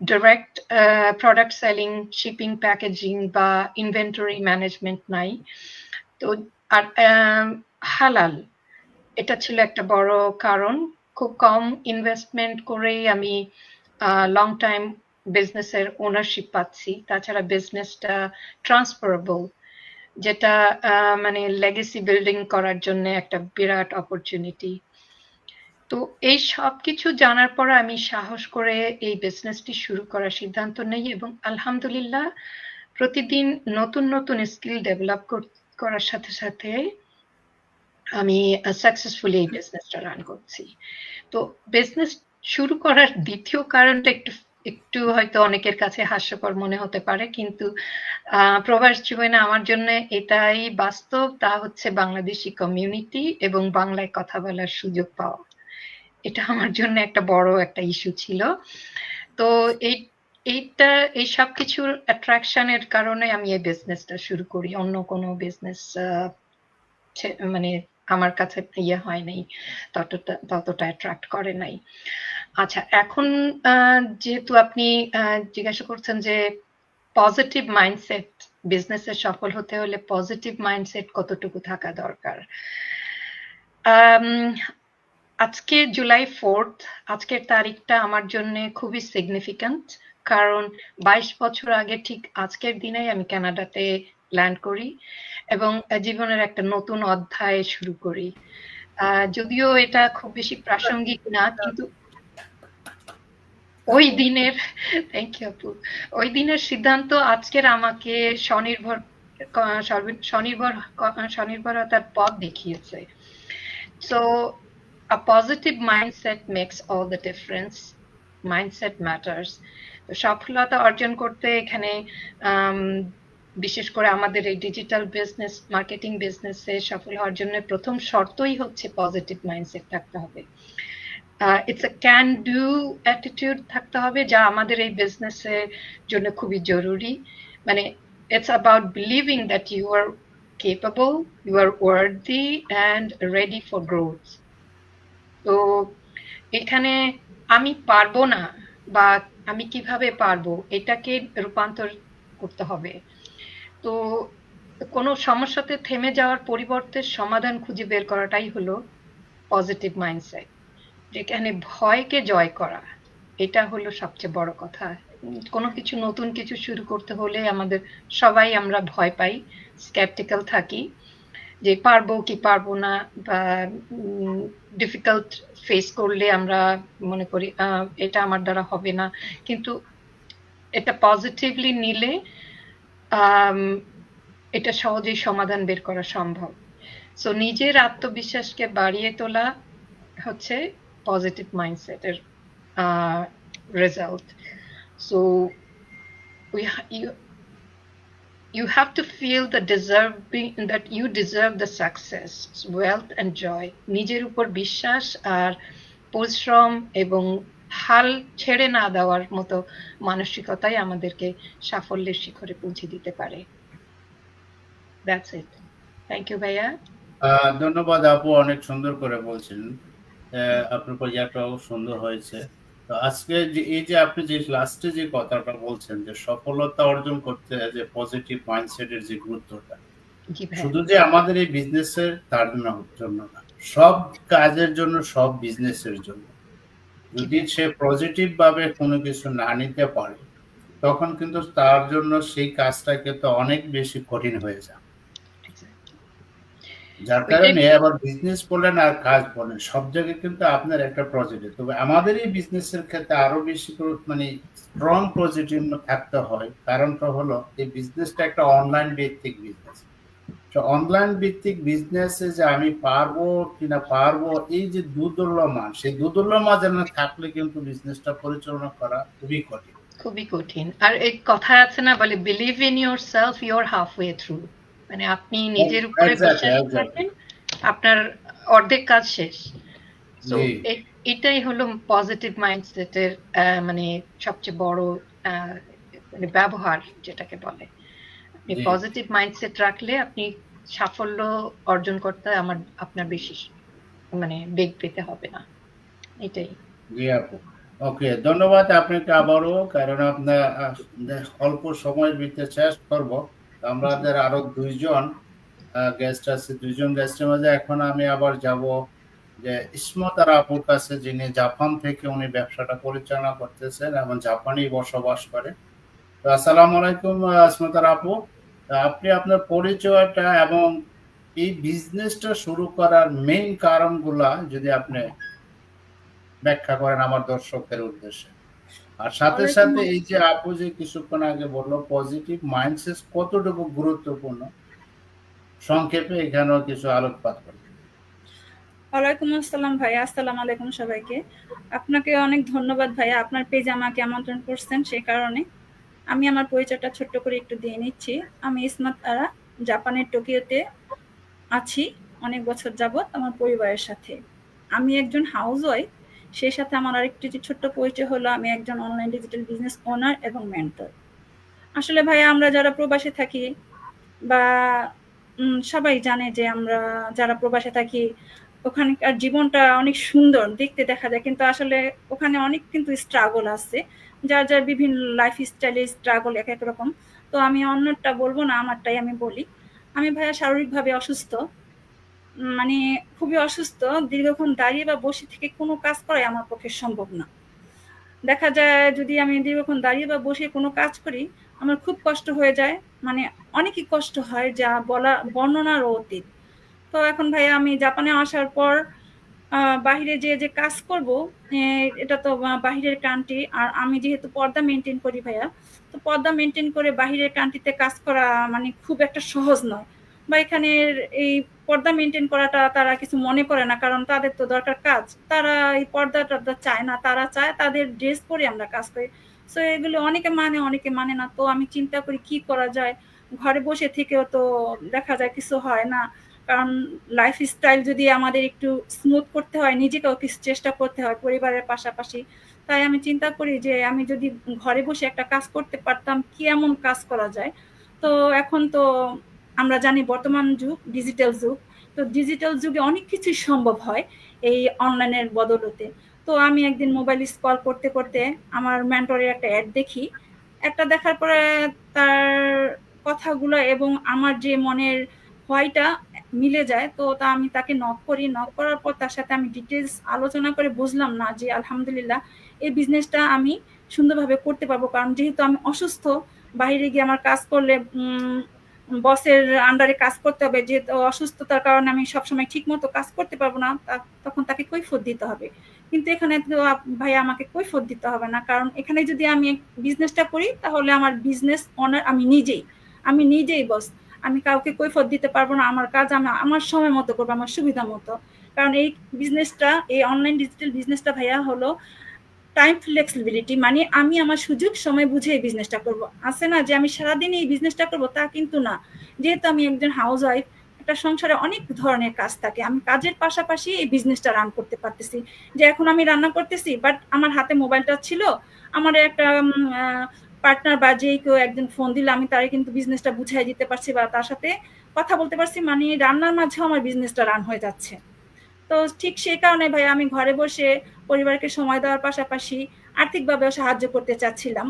direct product selling, shipping, packaging বা ইনভেন্টরি ম্যানেজমেন্ট নাই। তো আর হালাল, এটা ছিল একটা বড় কারণ। খুব কম ইনভেস্টমেন্ট করেই আমি লং টাইম বিজনেসের ওনারশিপ পাচ্ছি। তাছাড়া বিজনেসটা ট্রান্সফারেবল, যেটা মানে লেগেসি বিল্ডিং করার জন্য একটা বিরাট অপরচুনিটি। তো এই সবকিছু জানার পর আমি সাহস করে এই বিজনেসটি শুরু করার সিদ্ধান্ত নেই এবং আলহামদুলিল্লাহ প্রতিদিন নতুন নতুন স্কিল ডেভেলপ করার সাথে সাথে আমি সাকসেসফুলি এই বিজনেসটা রান করছি। তো বিজনেস শুরু করার দ্বিতীয় কারণটা একটু হয়তো অনেকের কাছে হাস্যকর মনে হতে পারে, কিন্তু প্রবাস জীবনে আমার জন্য এটাই বাস্তব। তা হচ্ছে বাংলাদেশি কমিউনিটি এবং বাংলায় কথা বলার সুযোগ পাওয়া। এটা আমার জন্য একটা বড় একটা ইস্যু ছিল। তো এই সব কিছুর অ্যাট্রাকশনের কারণে আমি এই বিজনেসটা শুরু করি। অন্য কোনো বিজনেস মানে আমার কাছে ইয়ে হয় নাই, ততটা অ্যাট্রাক্ট করে নাই। আচ্ছা, এখন যেহেতু আপনি জিজ্ঞাসা করছেন যে পজিটিভ মাইন্ডসেট, বিজনেসে সফল হতে হলে পজিটিভ মাইন্ডসেট কতটুকু থাকা দরকার। আজকে জুলাই 4th, আজকের তারিখটা আমার জন্য খুবই সিগনিফিক্যান্ট, কারণ 22 বছর আগে ঠিক আজকের দিনেই আমি কানাডাতে ল্যান্ড করি এবং জীবনের একটা নতুন অধ্যায় শুরু করি। যদিও এটা খুব বেশি প্রাসঙ্গিক না, কিন্তু ওই দিনের থ্যাংক ইউ আপু, ওই দিনের সিদ্ধান্ত আজকের আমাকে স্বনির্ভরতার পথ দেখিয়েছে। So a positive mindset makes all the difference. Mindset matters. তো সফলতা অর্জন করতে এখানে বিশেষ করে আমাদের এই ডিজিটাল বিজনেস, মার্কেটিং বিজনেসে সফল হওয়ার জন্য প্রথম শর্তই হচ্ছে পজিটিভ মাইন্ডসেট থাকতে হবে। It's a can do attitude থাকতে হবে, যা আমাদের এই বিজনেসের জন্য খুবই জরুরি। মানে it's about believing that you are capable, you are worthy and ready for growth. তো এখানে আমি পারবো না বা আমি কিভাবে পারবো এটাকে রূপান্তর করতে হবে। তো কোনো সমস্যাতে থেমে যাওয়ার পরিবর্তে সমাধান খুঁজে বের করাটাই হলো পজিটিভ মাইন্ডসেট, যেখানে ভয়কে জয় করা, এটা হলো সবচেয়ে বড় কথা। কোনো কিছু নতুন কিছু শুরু করতে হলে আমাদের সবাই আমরা ভয় পাই, স্কেপটিক্যাল থাকি যে পারবো কি পারবো না, বা ডিফিকাল্ট ফেস করলে আমরা মনে করি এটা আমার দ্বারা হবে না। কিন্তু এটা পজিটিভলি নিলে এটা সহজেই সমাধান বের করা সম্ভব। সো নিজের আত্মবিশ্বাসকে বাড়িয়ে তোলা হচ্ছে পজিটিভ মাইন্ডসেটের result. So you have to feel that you deserve the success, wealth and joy. নিজের উপর বিশ্বাস আর পরিশ্রম এবং হাল ছেড়ে না দেওয়ার মতো মানসিকতাই আমাদেরকে সাফল্যের শিখরে পৌঁছে দিতে পারে। That's it. Thank you ভাইয়া। ধন্যবাদ আপু, অনেক সুন্দর করে বলছেন। আপনার পরিচয়টাও সুন্দর হয়েছে। তো আজকে যে এই যে আপনি যে লাস্টে যে কথাটা বলছেন যে সফলতা অর্জন করতে যে পজিটিভ মাইন্ডসেটের যে গুরুত্বটা, শুধু যে আমাদের এই বিজনেসের তার জন্য না, সব কাজের জন্য, সব বিজনেসের জন্য যদি সে পজিটিভ ভাবে কোনো কিছু না নিতে পারে, তখন কিন্তু তার জন্য সেই কাজটা কিন্তু অনেক বেশি কঠিন হয়ে যায়। যার কারণে আবার বিজনেস বলেন আর কাজ বলেন, সব জায়গায় কিন্তু আপনার একটা পজিটিভ, তবে আমাদের এই বিজনেসের ক্ষেত্রে আরো বেশি মানে স্ট্রং পজিটিভ থাকতে হয়। কারণটা হলো এই বিজনেসটা একটা অনলাইন ভিত্তিক বিজনেস। অনলাইন ভিত্তিক বিজনেসে যে আমি পারবো কিনা পারবো, এই যে দুর্দল্যমান, সেই দুর্দল্যমান যেন থাকলে কিন্তু বিজনেসটা পরিচালনা করা খুবই কঠিন, খুবই কঠিন। আর এই কথা আছে না, বলে believe in your self, your half way through. মানে আপনি নিজের উপরে বিশ্বাস রাখেন, আপনার অর্ধেক কাজ শেষ। তো এটাই হলো পজিটিভ মাইন্ডসেটের মানে সবচেয়ে বড় মানে ব্যবহার, যেটাকে বলে। আপনি পজিটিভ মাইন্ডসেট রাখলে আপনি সাফল্য অর্জন করতে আপনার বেশি মানে বেগ পেতে হবে না। এটাই। জি আপু, ওকে, ধন্যবাদ আপনাকে আবারও, কারণ আপনার অল্প সময়ের ভিতরে শেষ করব। আমাদের আরো দুইজন গেস্ট আছে, দুইজন গেস্টের মাঝে এখন আমি আবার যাব যে ইসমত আর আপুর কাছে, যিনি জাপান থেকে উনি ব্যবসাটা পরিচালনা করতেছেন এবং জাপানেই বসবাস করে। তো আসসালামু আলাইকুম ইসমত আর আপু। আপনি আপনার পরিচয়টা এবং এই বিজনেসটা শুরু করার মেইন কারণগুলা যদি আপনি ব্যাখ্যা করেন আমার দর্শকদের উদ্দেশ্যে। আর সাথে ওয়ালাইকুম সাথে এই যে আপু যে কিছুক্ষণ আগে বললো পজিটিভ মাইন্ডসেট কতটুকু গুরুত্বপূর্ণ, সংক্ষেপে এখানেও কিছু আলোকপাত করি। ওয়ালাইকুম আসসালাম ভাইয়া, আসসালামু আলাইকুম সবাইকে। আপনাকে অনেক ধন্যবাদ ভাইয়া, আপনার পেজে আমাকে আমন্ত্রণ করছেন সেই কারণে। আমি আমার পরিচয়টা ছোট্ট করে একটু দিয়ে নিচ্ছি। আমি ইসমত আরা, জাপানের টোকিওতে আছি অনেক বছর যাবৎ আমার পরিবারের সাথে। আমি একজন হাউস ওয়াইফ, সেই সাথে আমার আরেকটি যে ছোট্ট পরিচয় হলো আমি একজন অনলাইন ডিজিটাল বিজনেস ওনার এবং মেন্টর। আসলে ভাইয়া আমরা যারা প্রবাসে থাকি বা সবাই জানে যে আমরা যারা প্রবাসে থাকি ওখানকার জীবনটা অনেক সুন্দর দেখতে দেখা যায়, কিন্তু আসলে ওখানে অনেক কিন্তু স্ট্রাগল আছে, যার যার বিভিন্ন লাইফ স্টাইলে স্ট্রাগল এক এক রকম। তো আমি অন্যটা বলবো না, আমারটাই আমি বলি। আমি ভাইয়া শারীরিকভাবে অসুস্থ, মানে খুবই অসুস্থ। দীর্ঘক্ষণ দাঁড়িয়ে বা বসে থেকে কোনো কাজ করাই আমার পক্ষে সম্ভব না। দেখা যায় যদি আমি দীর্ঘক্ষণ দাঁড়িয়ে বা বসে কোনো কাজ করি আমার খুব কষ্ট হয়ে যায়, মানে অনেকই কষ্ট হয় যা বর্ণনারও অতীত। তো এখন ভাইয়া আমি জাপানে আসার পর বাহিরে যে কাজ করব, এটা তো বাহিরের কান্ট্রি, আর আমি যেহেতু পর্দা মেনটেন করি ভাইয়া, তো পর্দা মেনটেন করে বাহিরের কান্ট্রিতে কাজ করা মানে খুব একটা সহজ নয়। বা এখানের এই পর্দা মেনটেন করাটা তারা কিছু মনে করে না, কারণ তাদের তো দরকার কাজ, তারা এই পর্দা চায় না, তারা চায় তাদের ড্রেস পরে আমরা কাজ করি। সো এগুলো অনেকে মানে না। তো আমি চিন্তা করি কি করা যায়, ঘরে বসে থেকেও তো দেখা যায় কিছু হয় না, কারণ লাইফ স্টাইল যদি আমাদের একটু স্মুথ করতে হয় নিজেকেও কিছু চেষ্টা করতে হয় পরিবারের পাশাপাশি। তাই আমি চিন্তা করি যে আমি যদি ঘরে বসে একটা কাজ করতে পারতাম, কি এমন কাজ করা যায়। তো এখন তো আমরা জানি বর্তমান যুগ ডিজিটাল যুগ, তো ডিজিটাল যুগে অনেক কিছুই সম্ভব হয় এই অনলাইনের বদলতে। তো আমি একদিন মোবাইল স্ক্রল করতে করতে আমার মেন্টরের একটা অ্যাড দেখি। একটা দেখার পরে তার কথাগুলো এবং আমার যে মনের হোয়াইটা মিলে যায়, তো তা আমি তাকে নক করি। নক করার পর তার সাথে আমি ডিটেলস আলোচনা করে বুঝলাম না যে আলহামদুলিল্লাহ এই বিজনেসটা আমি সুন্দরভাবে করতে পারবো, কারণ যেহেতু আমি অসুস্থ, বাইরে গিয়ে আমার কাজ করলে বসের আন্ডারে কাজ করতে হবে, যেহেতু অসুস্থতার কারণে আমি সবসময় ঠিক মতো কাজ করতে পারবো না, তখন তাকে কৈফিয়ত দিতে হবে। কিন্তু এখানে তো ভাই আমাকে কৈফিয়ত দিতে হবে না, কারণ এখানে যদি আমি বিজনেসটা করি তাহলে আমার বিজনেস ওনার আমি নিজেই বস। আমি কাউকে কৈফিয়ত দিতে পারবো না, আমার কাজ আমি আমার সময় মতো করবো, আমার সুবিধা মতো। কারণ এই বিজনেসটা, এই অনলাইন ডিজিটাল বিজনেসটা ভাইয়া হলো টাইম ফ্লেক্সিবিলিটি, মানে আমি আমার সুযোগ সময় বুঝে এই বিজনেসটা করব। আছে না যে আমি সারাদিন এই বিজনেসটা করব, তা কিন্তু না। যেহেতু আমি একজন হাউস ওয়াইফ, একটা সংসারে অনেক ধরনের কাজ থাকে, আমি কাজের পাশাপাশি এই বিজনেসটা রান করতে পারতেছি। যে এখন আমি রান্না করতেছি, বাট আমার হাতে মোবাইলটা ছিল, আমার একটা পার্টনার বা যে কেউ একজন ফোন দিলে আমি তারে কিন্তু বিজনেসটা বুঝাই দিতে পারছি বা তার সাথে কথা বলতে পারছি, মানে রান্নার মাঝেও আমার বিজনেসটা রান হয়ে যাচ্ছে। তো ঠিক সেই কারণে ভাই আমি ঘরে বসে পরিবারকে সময় দেওয়ার পাশাপাশি আর্থিকভাবেও সাহায্য করতে চাচ্ছিলাম।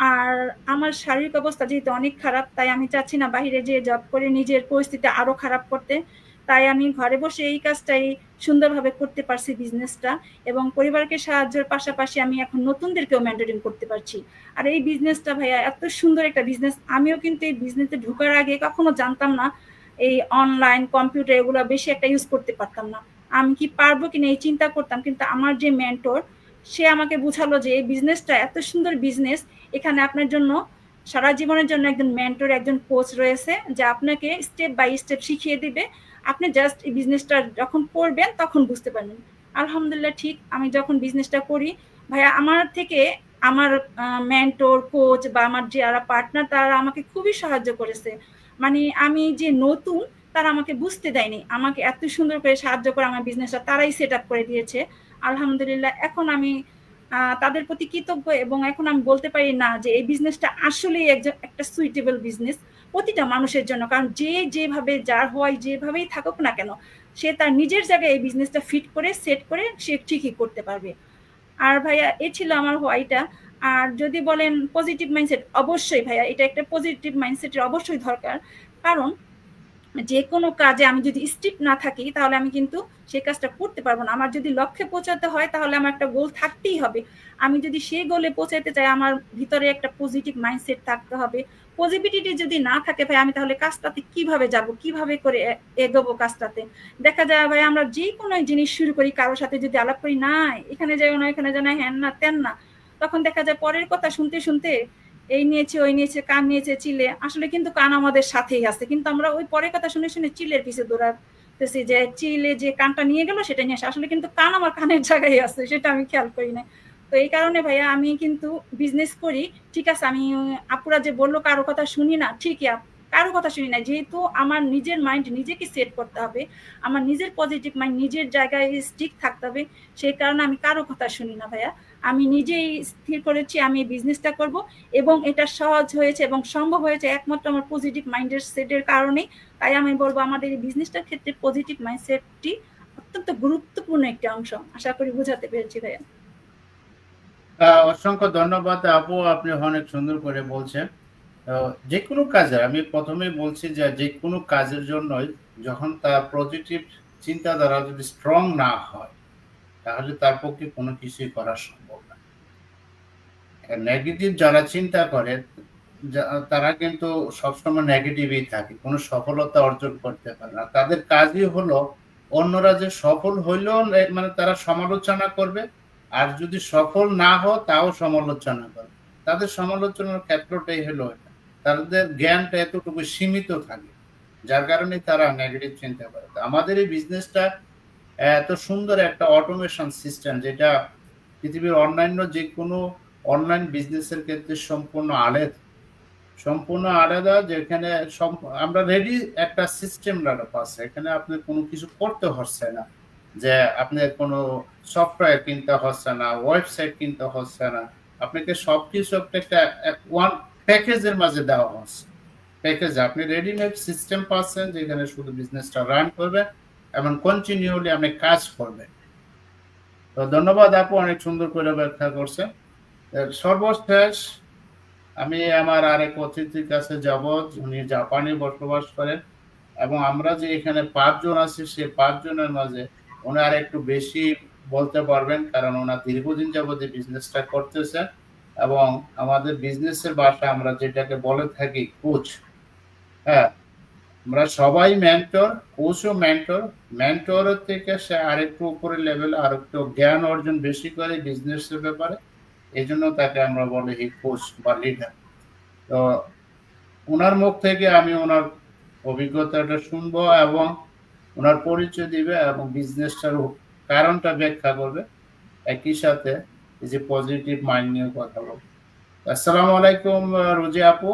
আর আমার শারীরিক অবস্থা যেহেতু অনেক খারাপ, তাই আমি চাচ্ছি না বাহিরে যেয়ে জব করে নিজের পরিস্থিতি আরো খারাপ করতে। তাই আমি ঘরে বসে এই কাজটাই সুন্দরভাবে করতে পারছি বিজনেসটা, এবং পরিবারকে সাহায্যের পাশাপাশি আমি এখন নতুনদেরকেও মেন্টরিং করতে পারছি। আর এই বিজনেসটা ভাইয়া এত সুন্দর একটা বিজনেস, আমিও কিন্তু এই বিজনেসে ঢোকার আগে কখনো জানতাম না এই অনলাইন কম্পিউটার এগুলো বেশি একটা ইউজ করতে পারতাম না। আমি কি পারবো কিনা এই চিন্তা করতাম, কিন্তু আমার যে মেন্টর সে আমাকে বুঝালো যে এই বিজনেসটা এত সুন্দর বিজনেস, এখানে আপনার জন্য সারা জীবনের জন্য একজন মেন্টর, একজন কোচ রয়েছে যে আপনাকে স্টেপ বাই স্টেপ শিখিয়ে দিবে। আপনি জাস্ট এই বিজনেসটা যখন করবেন তখন বুঝতে পারবেন। আলহামদুলিল্লাহ ঠিক আমি যখন বিজনেসটা করি ভাইয়া, আমার থেকে আমার মেন্টর কোচ বা আমার যারা পার্টনার তারা আমাকে খুবই সাহায্য করেছে। মানে আমি যে নতুন তারা আমাকে বুঝতে দেয়নি, আমাকে এত সুন্দর করে সাহায্য করে আমার বিজনেসটা তারাই সেট আপ করে দিয়েছে। আলহামদুলিল্লাহ এখন আমি তাদের প্রতি কৃতজ্ঞ, এবং এখন আমি বলতে পারি না যে এই বিজনেসটা আসলেই একটা সুইটেবল বিজনেস প্রতিটা মানুষের জন্য, কারণ যে যেভাবে যার হয় যেভাবেই থাকুক না কেন সে তার নিজের জায়গায় এই বিজনেসটা ফিট করে সেট করে সে ঠিকই করতে পারবে। আর ভাইয়া এ ছিল আমার হোয়াইটা। আর যদি বলেন পজিটিভ মাইন্ডসেট, অবশ্যই ভাইয়া এটা একটা পজিটিভ মাইন্ডসেটের অবশ্যই দরকার। কারণ যে কোনো কাজে আমি যদি স্ট্রিক্ট না থাকি তাহলে আমি কিন্তু সেই কাজটা করতে পারবো না। আমার যদি লক্ষ্যে পৌঁছাতে হয় তাহলে আমার একটা গোল থাকতেই হবে। আমি যদি সেই গোলে পৌঁছাতে চাই আমার ভিতরে একটা পজিটিভ মাইন্ডসেট থাকতে হবে। পজিটিভিটি যদি না থাকে ভাই আমি তাহলে কাজটাতে কিভাবে যাব, কিভাবে করে এগোবো কাজটাতে। দেখা যায় ভাই আমরা যে কোনো জিনিস শুরু করি কারোর সাথে যদি আলাপ করি, না এখানে যাই না এখানে যাই না হ্যান না তেন না, তখন দেখা যায় পরের কথা শুনতে শুনতে এই নিয়েছে ওই নিয়েছে কান নিয়েছে চিলে, আসলে কিন্তু কান আমাদের সাথেই আছে, কিন্তু আমরা ওই পরের কথা শুনে শুনে চিলের পিছে দৌড়াতেছি যে চিলে যে কানটা নিয়ে গেল সেটা নিয়ে আসে, আসলে কিন্তু কান আমার কানের জায়গায় আছে, সেটা আমি খেয়াল করি না। তো এই কারণে ভাইয়া আমি কিন্তু বিজনেস করি, ঠিক আছে আমি আপুরা যে বললো কারো কথা শুনি না, ঠিকই কারো কথা শুনি না, যেহেতু আমার নিজের মাইন্ড নিজেকে সেট করতে হবে, আমার নিজের পজিটিভ মাইন্ড নিজের জায়গায় স্টিক থাকতে হবে, সেই কারণে আমি কারো কথা শুনি না ভাইয়া। আমি নিজেই স্থির করেছি আমি এই বিজনেসটা করব, এবং এটা সহজ হয়েছে এবং সম্ভব হয়েছে একমাত্র আমার পজিটিভ মাইন্ডের সেটের কারণেই। তাই আমি বলবো আমাদের এই বিজনেসটার ক্ষেত্রে পজিটিভ মাইন্ডসেটটি অত্যন্ত গুরুত্বপূর্ণ একটি অংশ। আশা করি বোঝাতে পেরেছি ভাইয়া। অসংখ্য ধন্যবাদ আপু, আপনি অনেক সুন্দর করে বলছেন। যে কোনো কাজে আমি প্রথমেই বলছি যে কোনো কাজের জন্যই যখন তার পজিটিভ চিন্তাধারা যদি স্ট্রং না হয় তাহলে তার পক্ষে কোনো কিছুই করা সম্ভব না। নেগেটিভ যারা চিন্তা করে তারা কিন্তু সবসময় নেগেটিভই থাকে, কোনো সফলতা অর্জন করতে পারে না। তাদের কাজই হলো অন্যরা যে সফল হইলেও মানে তারা সমালোচনা করবে, আর যদি সফল না হয় তাও সমালোচনা করবে। তাদের সমালোচনার ক্ষেত্রটাই হলো এটা, তাদের জ্ঞানটা এতটুকু সীমিত থাকে, যার কারণে তারা নেগেটিভ চিন্তা করে। আমাদের এই বিজনেসটা এত সুন্দর একটা অটোমেশন সিস্টেম, যেটা পৃথিবীর অন্যান্য যে কোনো অনলাইন বিজনেসের ক্ষেত্রে সম্পূর্ণ আলাদা, যেখানে আমরা রেডি একটা সিস্টেম আছে, এখানে আপনি কোনো কিছু করতে হচ্ছে না, যে আপনার কোনো সফটওয়্যার কিনতে হচ্ছে না, ওয়েবসাইট কিনতে হচ্ছে না, আপনাকে সবকিছু একটা ওয়ান প্যাকেজের মাঝে দেওয়া হচ্ছে। প্যাকেজে আপনি রেডিমেড সিস্টেম পাচ্ছেন, যেখানে শুধু বিজনেসটা রান করবেন এবং কন্টিনিউলি আপনি কাজ করবেন। তো ধন্যবাদ আপু, অনেক সুন্দর করে ব্যাখ্যা করছেন। সর্বশেষ আমি আমার আরেক অতিথির কাছে যাব, উনি জাপানে বসবাস করেন, এবং আমরা যে এখানে 5 জন আছি সেই 5 জনের মাঝে উনি আর একটু বেশি বলতে পারবেন, কারণ ওনার দীর্ঘদিন যাবত এই বিজনেসটা করতেছেন। এবং আমাদের বিজনেসের ভাষা আমরা যেটাকে বলে থাকি কোচ। হ্যাঁ, আমরা সবাই মেন্টর, কোচও মেন্টর। মেন্টরের থেকে সে আরেকটু উপরে লেভেলে আরেকটু জ্ঞান অর্জন বেশি করে বিজনেসের ব্যাপারে, এই জন্য তাকে আমরা বলি কোচ বা লিডার। তো ওনার মুখ থেকে আমি ওনার অভিজ্ঞতাটা শুনবো এবং ওনার পরিচয় দিবে এবং বিজনেসটার কারণটা ব্যাখ্যা করবে, একই সাথে এই যে পজিটিভ মাইন্ড নিয়ে কথা বলবো। আসসালামু আলাইকুম রোজি আপু,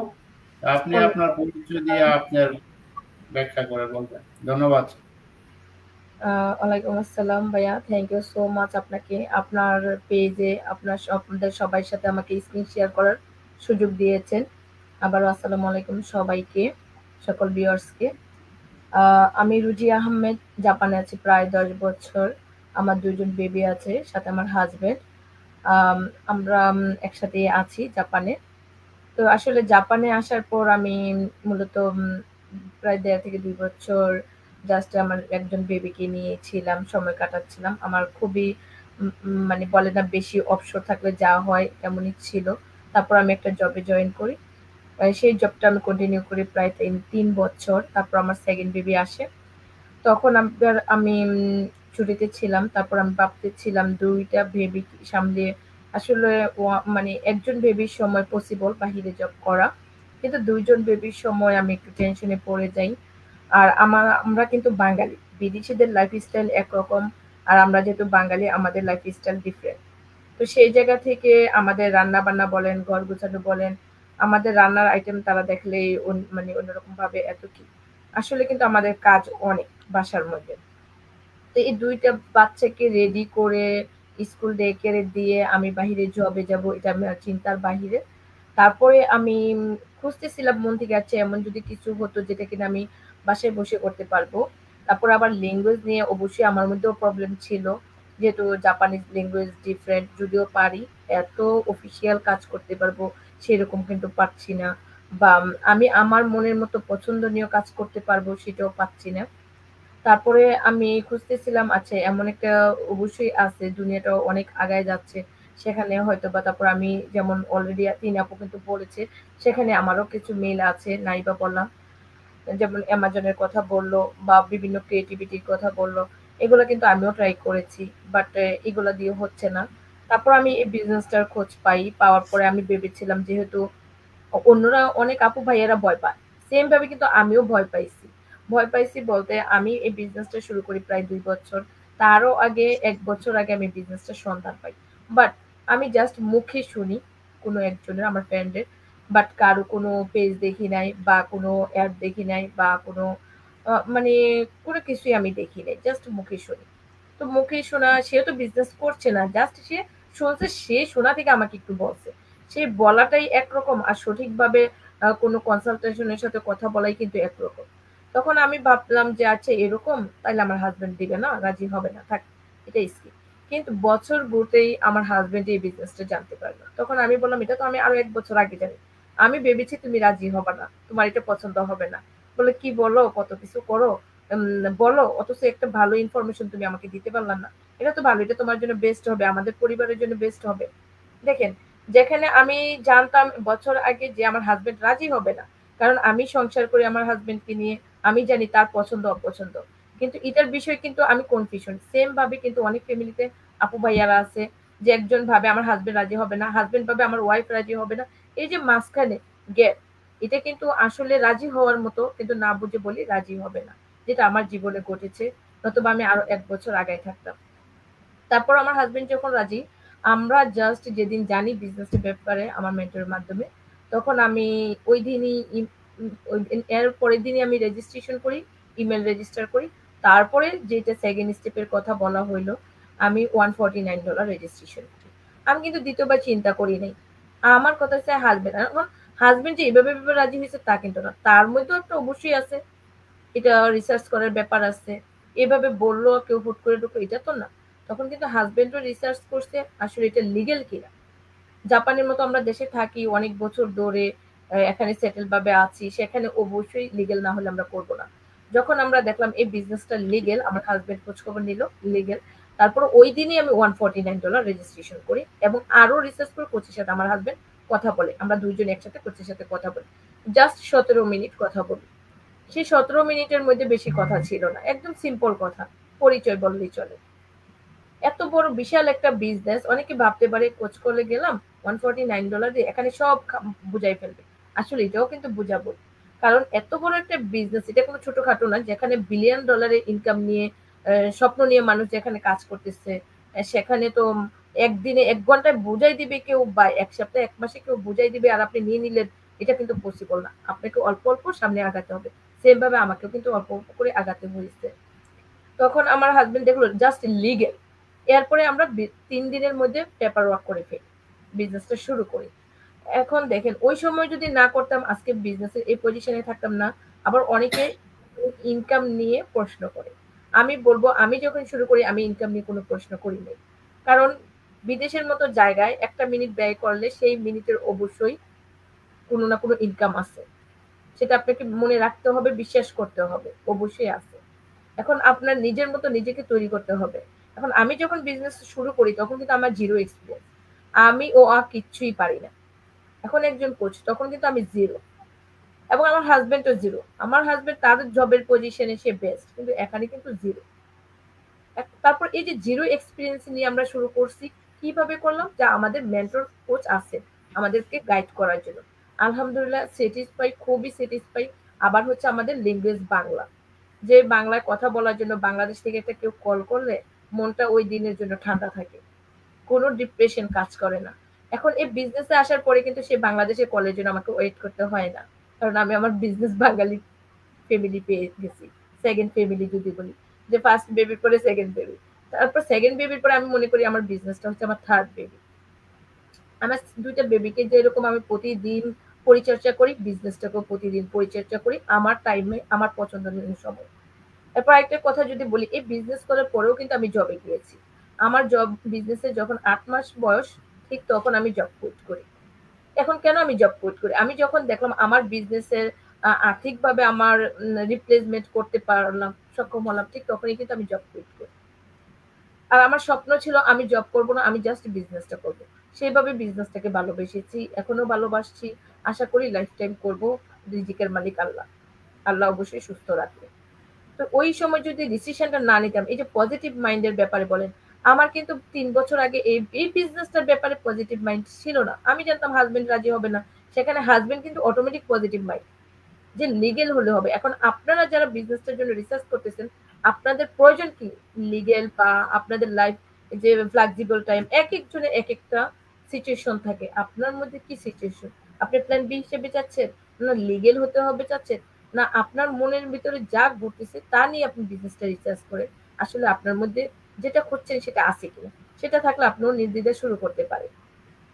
আপনি আপনার পরিচয় দিয়ে আপনার ব্যাখ্যা করে বলবেন। ধন্যবাদ। ওয়ালাইকুম আসসালাম ভাইয়া, থ্যাংক ইউ সো মাচ আপনাকে, আপনার পেজে আপনাদের সবার সাথে আমাকে স্ক্রিন শেয়ার করার সুযোগ দিয়েছেন। আবারও আসসালামু আলাইকুম সবাইকে, সকল ভিউয়ার্সকে। আমি রুজি আহমেদ, জাপানে আছি প্রায় 10 বছর। আমার 2 জন বেবি আছে, সাথে আমার হাজবেন্ড। আমরা একসাথে আছি জাপানে। তো আসলে জাপানে আসার পর আমি মূলত প্রায় 1.5 থেকে 2 বছর জাস্ট আমার একজন বেবিকে নিয়ে ছিলাম, সময় কাটাচ্ছিলাম। আমার খুবই মানে বলে না বেশি অবসর থাকলে যা হয় তেমনই ছিল। তারপর আমি একটা জবে জয়েন করি, সেই জবটা আমি কন্টিনিউ করি প্রায় 3 বছর। তারপর আমার সেকেন্ড বেবি আসে। তখন আমি ছুটিতে ছিলাম, তারপর আমি ভাবতেছিলাম 2টা বেবি সামলে আসলে মানে একজন বেবির সময় পসিবল বাহিরে জব করা, কিন্তু 2 জন বেবির সময় আমি একটু টেনশনে পড়ে যাই। আর আমরা কিন্তু বাঙালি, বিদেশিদের লাইফস্টাইল একরকম, আর আমরা যেহেতু বাঙালি আমাদের লাইফস্টাইল ডিফারেন্ট। তো সেই জায়গা থেকে আমাদের রান্না বান্না বলেন, ঘর গোছানো বলেন, আমাদের রান্নার আইটেম তারা দেখলেই মানে অন্যরকম ভাবে এত কি, আসলে কিন্তু আমাদের কাজ অনেক বাসার মধ্যে। তো এই 2টা বাচ্চাকে রেডি করে স্কুল ডে কেয়ারে দিয়ে আমি বাহিরে জবে যাব, এটা আমার চিন্তার বাহিরে। তারপরে আমি খুঁজতেছিলাম মন থেকে, আচ্ছা এমন যদি কিছু হতো যেটা কিনা আমি বাসায় বসে করতে পারবো। তারপর আবার ল্যাঙ্গুয়েজ নিয়ে অবশ্যই আমার মধ্যেও প্রবলেম ছিল, যেহেতু জাপানিজ ল্যাঙ্গুয়েজ ডিফারেন্ট, যদিও পারি, এত অফিসিয়াল কাজ করতে পারবো সেরকম কিন্তু পারছি না, বা আমি আমার মনের মতো পছন্দনীয় কাজ করতে পারবো সেটাও পাচ্ছি না। তারপরে আমি খুঁজতেছিলাম, আচ্ছা এমন একটা অবশ্যই আছে, দুনিয়াটা অনেক আগায় যাচ্ছে, সেখানে হয়তো বা, তারপর আমি যেমন অলরেডি ৩ আপু কিন্তু বলেছে, সেখানে আমারও কিছু মিল আছে, নাই বা বললাম। যেমন অ্যামাজনের কথা বলল বা বিভিন্ন ক্রিয়েটিভিটির কথা বলল, এগুলো কিন্তু আমিও ট্রাই করেছি, বাট এগুলো দিয়ে হচ্ছে না। তারপর আমি এই বিজনেসটার খোঁজ পাই, পাওয়ার পরে আমি ভেবেছিলাম যেহেতু অন্যরা অনেক আপু ভাইয়েরা ভয় পায়, সেম ভাবে কিন্তু আমিও ভয় পাইছি। ভয় পাইছি বলতে, আমি এই বিজনেসটা শুরু করি প্রায় ২ বছর, তারও আগে ১ বছর আগে আমি বিজনেসটার সন্ধান পাই। বাট আমি জাস্ট মুখে শুনি কোনো একজনের, আমার ফ্রেন্ডের, বাট কারো কোনো পেজ দেখি নাই বা কোনো অ্যাড দেখি নাই বা কোনো মানে কোনো কিছুই আমি দেখি নাই, জাস্ট মুখে শুনি। তো মুখে শোনা, সেও তো বিজনেস করছে না, জাস্ট সে শুনছে, সে শোনা থেকে আমাকে একটু বলছে, সেই বলাটাই একরকম আর সঠিকভাবে কোনো কনসালটেশনের সাথে কথা বলাই কিন্তু একরকম। তখন আমি ভাবলাম যে আচ্ছা এরকম, তাইলে আমার হাজবেন্ড দিবে না, রাজি হবে না, থাক, এটাই স্কিপ। কিন্তু বছর ঘুরতেই আমার হাজবেন্ড এই বিজনেসটা জানতে পারলো। তখন আমি বললাম, এটা তো আমি আরো ১ বছর আগে জানি, আমি ভেবেছি তুমি রাজি হবে না, তোমার এটা পছন্দ হবে না। বলে কি বলো, কত কিছু করো, বলো, অথচ একটা ভালো ইনফরমেশন তুমি আমাকে দিতে পারলাম না। এটা তো ভালো, এটা তোমার জন্য বেস্ট হবে, আমাদের পরিবারের জন্য বেস্ট হবে। দেখেন, যেখানে আমি জানতাম বছর আগে যে আমার হাজবেন্ড রাজি হবে না, কারণ আমি সংসার করি আমার হাজবেন্ডকে নিয়ে, আমি জানি তার পছন্দ অপছন্দ, কিন্তু এটার বিষয় কিন্তু আমি কনফিউশন। সেম ভাবে কিন্তু অনেক ফ্যামিলিতে আপু ভাইয়ারা আছে, যে একজন ভাবে আমার হাজবেন্ড রাজি হবে না, হাজবেন্ড ভাবে আমার ওয়াইফ রাজি হবে না, এই যে মাঝখানে গ্যাপ, এটা কিন্তু আসলে রাজি হওয়ার মতো, কিন্তু না বুঝে বলি রাজি হবে না, যেটা আমার জীবনে ঘটেছে। নতুবা আমি আরো ১ বছর আগায় থাকতাম। তারপর আমার হাজবেন্ড যখন রাজি, আমরা জাস্ট যেদিন জানি বিজনেসের ব্যাপারে আমার মেন্টরের মাধ্যমে, তখন আমি ওই দিনই এর পরের দিনই আমি রেজিস্ট্রেশন করি, ইমেল রেজিস্টার করি। তারপরে যেটা সেকেন্ড স্টেপের কথা বলা হইলো, আমি $149 রেজিস্ট্রেশন করি। আমি কিন্তু দ্বিতীয়বার চিন্তা করি নাই। আমার কথা হচ্ছে হাজবেন্ড, এখন হাজবেন্ড যে এভাবে এভাবে রাজি হয়েছে তা কিন্তু না, তার মধ্যেও একটা অবশ্যই আছে, এটা রিসার্চ করার ব্যাপার আছে। এভাবে বললো কেউ হুট করে ঢুকলো, এটা তো না। তখন কিন্তু হাজবেন্ডও রিসার্চ করছে আসলে এটা লিগেল কিনা। জাপানের মতো আমরা দেশে থাকি অনেক বছর ধরে, এখানে সেটেল ভাবে আছি, সেখানে অবশ্যই লিগেল না হলে আমরা করব না। যখন আমরা দেখলাম এই বিজনেসটা লিগেল, আমার হাজবেন্ড খোঁজ খবর নিল লিগেল, তারপর ওই দিনই আমি $149 রেজিস্ট্রেশন করি এবং আরো রিসার্চ করে কোচের সাথে আমার হাজবেন্ড কথা বলে, আমরা দুইজন একসাথে কোচের সাথে কথা বলি, জাস্ট ১৭ মিনিট কথা বলি। সেই ১৭ মিনিটের মধ্যে বেশি কথা ছিল না, একদম সিম্পল কথা, পরিচয় বললেই চলে। এত বড় বিশাল একটা বিজনেস, অনেকে ভাবতে পারে কোচ করলে গেলাম $149 দিয়ে এখানে সব বুঝাই ফেলবে, আসলে এটাও কিন্তু বুঝাবো, কারণ এত বড় একটা বিজনেস, এটা কোনো ছোটখাটো না, যেখানে $1 বিলিয়ন ইনকাম নিয়ে স্বপ্ন নিয়ে মানুষ যেখানে কাজ করতেছে, সেখানে তো একদিনে ১ ঘন্টায় বুঝাই দিবে কেউ, বা ১ সপ্তাহে ১ মাসে কেউ বুঝাই দিবে আর আপনি নিয়ে নিলেন, এটা কিন্তু পসিবল না। আপনাকে অল্প অল্প সামনে আগাতে হবে। সেম ভাবে আমাকেও কিন্তু অল্প অল্প করে আগাতে হয়েছে। তখন আমার হাজবেন্ড দেখলো জাস্ট লিগেল, এরপরে আমরা ৩ দিনের মধ্যে পেপার ওয়ার্ক করে ফেলি, বিজনেসটা শুরু করি। এখন দেখেন, ওই সময় যদি না করতাম আজকে বিজনেসের এই পজিশনে থাকতাম না। আবার অনেকে ইনকাম নিয়ে প্রশ্ন করে, আমি বলবো আমি যখন শুরু করি আমি ইনকাম নিয়ে কোনো প্রশ্ন করি নাই, কারণ বিদেশের মতো জায়গায় ১ মিনিট ব্যয় করলে সেই মিনিটের অবশ্যই কোনো না কোনো ইনকাম আছে, সেটা আপনাকে মনে রাখতে হবে, বিশ্বাস করতে হবে, অবশ্যই আছে। এখন আপনার নিজের মতো নিজেকে তৈরি করতে হবে। এখন আমি যখন বিজনেস শুরু করি তখন কিন্তু আমার জিরো এক্সপিরিয়েন্স, আমি কিচ্ছুই পারি না। এখন একজন কোচ, তখন কিন্তু আমি জিরো, এবং আমার হাজবেন্ডও জিরো। আমার হাজবেন্ড তার জবের পজিশনে সে বেস্ট, কিন্তু এখানে কিন্তু জিরো। তারপর এই যে জিরো এক্সপিরিয়েন্স নিয়ে আমরা শুরু করছি, কিভাবে করলাম, যা আমাদের মেন্টর কোচ আছে আমাদেরকে গাইড করার জন্য। আলহামদুলিল্লাহ স্যাটিসফাই, খুবই স্যাটিসফাই। আবার হচ্ছে আমাদের ল্যাঙ্গুয়েজ বাংলা, যে বাংলায় কথা বলার জন্য বাংলাদেশ থেকে একটা কেউ কল করলে মনটা ওই দিনের জন্য ঠান্ডা থাকে, কোনো ডিপ্রেশন কাজ করে না। এখন এই বিজনেসে আসার পরে কিন্তু সে বাংলাদেশের কলের জন্য আমাকে ওয়েট করতে হয় না, কারণ আমি আমার বিজনেস বাঙালি ফ্যামিলি পেয়ে গেছি। সেকেন্ড ফ্যামিলি যদি বলি, যে ফার্স্ট বেবির পরে সেকেন্ড বেবি, তারপর সেকেন্ড বেবির পরে আমি মনে করি আমার বিজনেসটা হচ্ছে আমার থার্ড বেবি। আমার ২টা বেবিকে যেরকম আমি প্রতিদিন পরিচর্যা করি, বিজনেসটাকেও প্রতিদিন পরিচর্যা করি আমার টাইমে, আমার পছন্দের সময়। এরপর আরেকটা কথা যদি বলি, এই বিজনেস করার পরেও কিন্তু আমি জবে গিয়েছি। আমার জব বিজনেসে যখন 8 মাস বয়স, ঠিক তখন আমি জব কুইট করি। এখন কেন আমি জব কুইট করি? আমি যখন দেখলাম আমার বিজনেসের আর্থিকভাবে আমার রিপ্লেসমেন্ট করতে পারলাম, সক্ষম হলাম, ঠিক তখনই কিন্তু আমি জব কুইট করি। আর আমার স্বপ্ন ছিল আমি জব করব না, আমি জাস্ট বিজনেসটা করব। সেইভাবে বিজনেসটাকে ভালোবেসেছি, এখনো ভালোবাসছি। আশা করি লাইফ টাইম করব। রিজিকের মালিক আল্লাহ। আল্লাহ অবশ্যই সুস্থ রাখবে। তো ওই সময় যদি ডিসিশনটা না নিতাম, এই যে পজিটিভ মাইন্ডের ব্যাপারে বলেন, আমার কিন্তু 3 বছর আগে এই বিজনেসটার ব্যাপারে পজিটিভ মাইন্ড ছিল না। আমি জানতাম হাজবেন্ড রাজি হবে না। সেখানে হাজবেন্ড কিন্তু অটোমেটিক পজিটিভ মাইন্ড যে লিগেল হলে হবে। এখন আপনারা যারা বিজনেসটার জন্য রিসার্চ করতেছেন, আপনাদের প্রয়োজন কি? লিগেল বা আপনাদের লাইফ যে ফ্লেক্সিবল টাইম, এক একজনের এক একটা সিচুয়েশন থাকে। আপনার মধ্যে কি সিচুয়েশন? আপনি প্ল্যান বি হিসেবে চাচ্ছেন, না লিগেল হতে হবে চাচ্ছেন, না আপনার মনের ভিতরে যা ঘটতেছে তা নিয়ে আপনি বিজনেসটা রিসার্চ করে আসলে আপনার মধ্যে যেটা করছেন সেটা আছে কিনা, সেটা থাকলে আপনিও নির্দ্বিধায় শুরু করতে পারেন।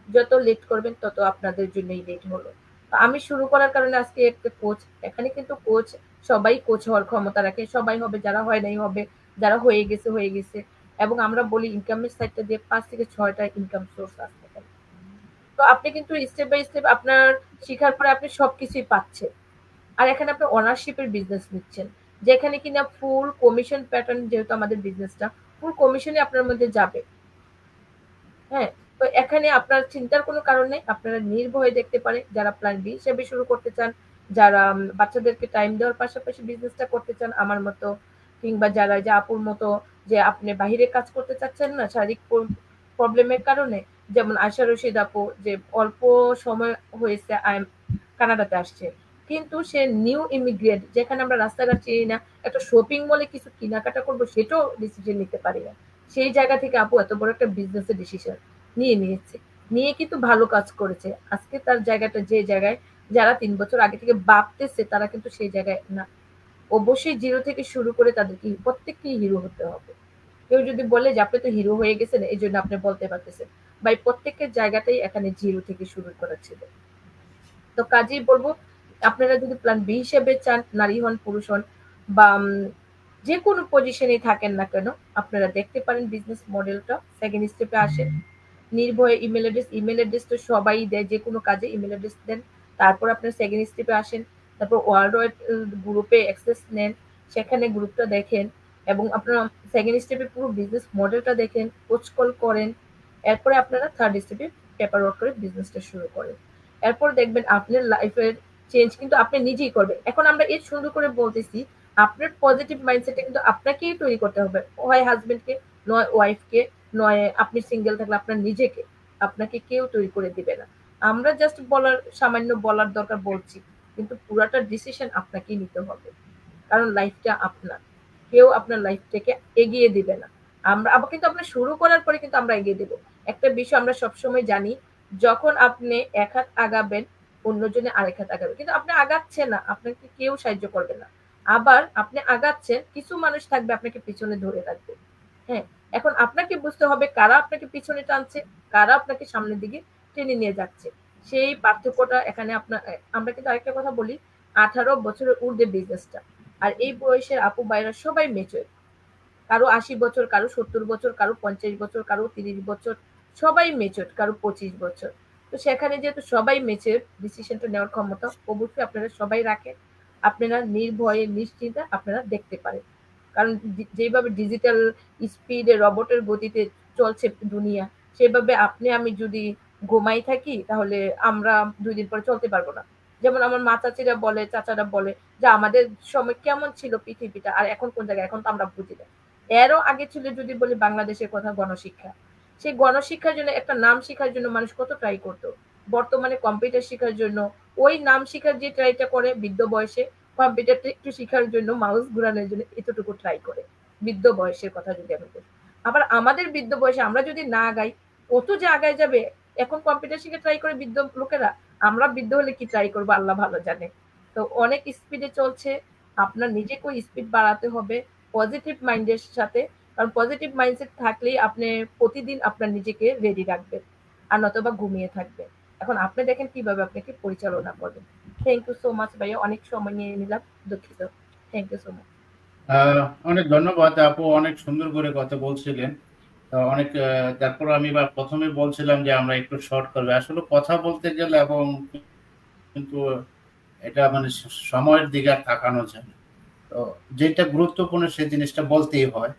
যত লেট করবেন তত আপনাদের জন্যই লেট হলো। তো আমি শুরু করার কারণে আজকে একটা কোচ, এখানে কিন্তু কোচ সবাই কোচ হওয়ার ক্ষমতা রাখে, সবাই হবে, যারা হয় নাই হবে, যারা হয়ে গেছে হয়ে গেছে। এবং আমরা বলি ইনকামের সাইডটা দিয়ে 5 থেকে 6টা ইনকাম সোর্স আসতে পারে। তো আপনি কিন্তু স্টেপ বাই স্টেপ আপনার শিখার পরে আপনি সবকিছুই পাচ্ছেন। আর এখানে আপনি ওনারশিপের বিজনেস নিচ্ছেন, যেখানে কিনা ফুল কমিশন প্যাটার্ন, যেহেতু আমাদের বিজনেসটা ফুল কমিশনে আপনার মধ্যে যাবে। হ্যাঁ, তো এখানে আপনার চিন্তার কোনো কারণ নেই। আপনারা নির্ভয়ে দেখতে পারেন, যারা প্ল্যান বি হিসেবে শুরু করতে চান, যারা বাচ্চাদেরকে টাইম দেওয়ার পাশাপাশি বিজনেসটা করতে চান আমার মতো, কিংবা যারা যে আপুর মতো যে আপনি বাহিরে কাজ করতে চাচ্ছেন না শারীরিক প্রবলেমের কারণে, যেমন আয়শা রশিদ আপু যে অল্প সময় হয়েছে কানাডাতে আসছে, কিন্তু সে নিউ ইমিগ্রেন্ট, যেখানে আমরা রাস্তাঘাট চিনি না, একটা শপিং মলে কিছু কেনাকাটা করবো সেটাও ডিসিশন নিতে পারি না। সেই জায়গা থেকে আপু এত বড় একটা বিজনেসের ডিসিশন নিয়েছে, নিয়ে কিন্তু ভালো কাজ করেছে। আজকে তার জায়গাটা যে জায়গায়, যারা 3 বছর আগে থেকে ভাবতেছে তারা কিন্তু সেই জায়গায় না। অবশ্যই জিরো থেকে শুরু করে তাদেরকে প্রত্যেককেই হিরো হতে হবে। কেউ যদি বলে যে আপনি তো হিরো হয়ে গেছেন এই জন্য আপনি বলতে পারতেছেন, ভাই প্রত্যেকের জায়গাটাই এখানে জিরো থেকে শুরু করা ছিল। তো কাজেই বলবো, আপনারা যদি প্ল্যান বি হিসেবে চান, নারী হন পুরুষ হন বা যে কোনো পজিশনে থাকেন না কেন, আপনারা দেখতে পারেন বিজনেস মডেলটা। সেকেন্ড স্টেপে আসেন, নির্ভয়ে ইমেল অ্যাড্রেস তো সবাই দেয়, যে কোনো কাজে ইমেল অ্যাড্রেস দেন। তারপর আপনার সেকেন্ড স্টেপে আসেন, তারপর ওয়ার্ল্ড ওয়াইড গ্রুপে অ্যাক্সেস নেন, সেখানে গ্রুপটা দেখেন এবং আপনারা সেকেন্ড স্টেপে পুরো বিজনেস মডেলটা দেখেন, কোচ কল করেন। এরপরে আপনারা থার্ড স্টেপে পেপার ওয়ার্ক করে বিজনেসটা শুরু করেন। এরপর দেখবেন আপনার লাইফের চেঞ্জ কিন্তু আপনি নিজেই করবেন। এখন আমরা এই সুন্দর করে বলতেছি, আপনার পজিটিভ মাইন্ডসেটটা কিন্তু আপনাকেই তৈরি করতে হবে, হয় হাজবেন্ডকে, নয় ওয়াইফকে, নয় আপনি সিঙ্গেল থাকলে আপনার নিজেকে। আপনাকে কেউ তৈরি করে দিবে না। আমরা জাস্ট সামান্য বলার দরকার বলছি, কিন্তু পুরাটা ডিসিশন আপনাকেই নিতে হবে, কারণ লাইফটা আপনার। কেউ আপনার লাইফটাকে এগিয়ে দিবে না। আমরা আবার কিন্তু আপনার শুরু করার পরে কিন্তু আমরা এগিয়ে দেবো। একটা বিষয় আমরা সবসময় জানি, যখন আপনি এক হাত আগাবেন অন্যজনে আরেক হাত আগাবে, কিন্তু আপনি আগাচ্ছেন না, আপনাকে কেউ সাহায্য করবে না। আবার আপনি আগাচ্ছেন, কিছু মানুষ থাকবে আপনাকে পিছনে ধরে রাখবে। হ্যাঁ, এখন আপনাকে বুঝতে হবে কারা আপনাকে পিছনে টানছে, কারা আপনাকে সামনের দিকে টেনে নিয়ে যাচ্ছে। সেই পার্থক্যটা এখানে আমরা কিন্তু আরেকটা কথা বলি, 18 বছরের ঊর্ধ্বে বিজনেসটা। আর এই বয়সের আপু ভাইরা সবাই মেচুর, কারো 80 বছর, কারো 70 বছর, কারো 50 বছর, কারো 30 বছর, সবাই মেচুর, কারো 25 বছর। তো সেখানে যেহেতু সবাই মেচুর, ডিসিশনটা নেওয়ার ক্ষমতা অবশ্যই আপনারা সবাই রাখেন। আপনারা নির্ভয়ে নিশ্চিন্তে আপনারা দেখতে পারেন, কারণ যেভাবে ডিজিটাল স্পিডে রবটের গতিতে চলছে দুনিয়া, সেভাবে আপনি আমি যদি ঘুমাই থাকি তাহলে আমরা 2 দিন পরে চলতে পারবো না। যেমন আমার মা চাচিরা বলে, চাচারা বলে যে আমাদের সময় কেমন ছিল পৃথিবীটা আর এখন কোন জায়গায়, এখন তো আমরা বুঝি না। এরও আগে ছিল যদি বলি বাংলাদেশের কথা, গণশিক্ষা। সেই গণশিক্ষার জন্য একটা নাম শেখার জন্য মানুষ কত ট্রাই করতো। বর্তমানে কম্পিউটার শেখার জন্য ওই নাম শেখার যে ট্রাইটা করে বৃদ্ধ বয়সে, কম্পিউটারটা একটু শেখার জন্য মাউস ঘুরানোর জন্য এতটুকু ট্রাই করে। বৃদ্ধ বয়সের কথা যদি আমি বলি, আবার আমাদের বৃদ্ধ বয়সে আমরা যদি না আগাই, কত যে আগায় যাবে। এখন কম্পিউটার শিখে ট্রাই করে বৃদ্ধ লোকেরা, আমরা বৃদ্ধ হলে কি ট্রাই করবো আল্লাহ ভালো জানে। তো অনেক স্পিডে চলছে, আপনার নিজেকেও স্পিড বাড়াতে হবে পজিটিভ মাইন্ডের সাথে, কারণ পজিটিভ মাইন্ডসেট থাকলেই আপনি প্রতিদিন আপনার নিজেকে রেডি রাখবেন, আর নতবা ঘুমিয়ে থাকবেন। এখন আপনি দেখেন কিভাবে আপনাকে পরিচালনা করবেন। থ্যাংক ইউ সো মাচ ভাইয়া, অনেক সময় নিয়ে নিলাম, দুঃখিত। Thank you so much. অনেক ধন্যবাদ আপু, অনেক সুন্দর করে কথা বলছিলেন। তো অনেক তারপর আমি প্রথমে বলছিলাম যে আমরা একটু শর্ট করবে, আসলে কথা বলতে গেলে এবং কিন্তু এটা মানে সময়ের দিকে আর তাকানো যায় না। তো যেটা গুরুত্বপূর্ণ সেই জিনিসটা বলতেই হয়,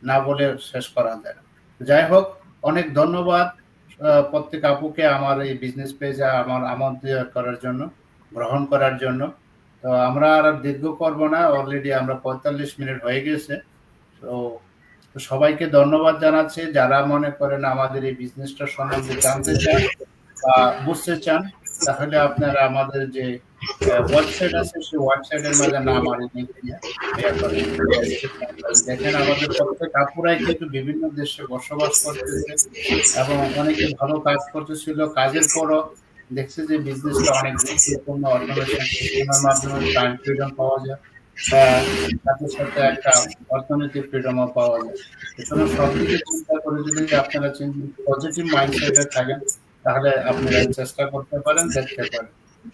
না বলে শেষ করা যায় না। যাই হোক, অনেক ধন্যবাদ প্রত্যেক আপুকে আমার এই বিজনেস পেজে আমার আমন্ত্রণ করার জন্য, গ্রহণ করার জন্য। তো আমরা আর দীর্ঘ করবো না, অলরেডি আমরা 45 মিনিট হয়ে গেছে। তো সবাইকে ধন্যবাদ জানাচ্ছি যারা মনে করেন আমাদের এই বিজনেসটা সম্বন্ধে জানতে চান বা বুঝতে চান, তাহলে আপনারা আমাদের যে ওয়েবসাইট আছে সেই ওয়েবসাইটের মধ্যে নাম আর দেখেন। আমাদের প্রত্যেক আপুরাই কিন্তু বিভিন্ন দেশে বসবাস করতেছে এবং অনেকে ভালো কাজ করতেছিল, কাজের পরও দেখছে যে বিজনেসটা অনেক গুরুত্বপূর্ণ, অটোমেশন সিস্টেমের মাধ্যমে টাইম ফ্রিডম পাওয়া যায়, সাথে সাথে একটা অর্থনৈতিক ফ্রিডমও পাওয়া যায়। সুতরাং সব দিকে চিন্তা করে যদি আপনারা পজিটিভ মাইন্ডসেটে থাকেন, তাহলে আপনারা চেষ্টা করতে পারেন, দেখতে পারেন।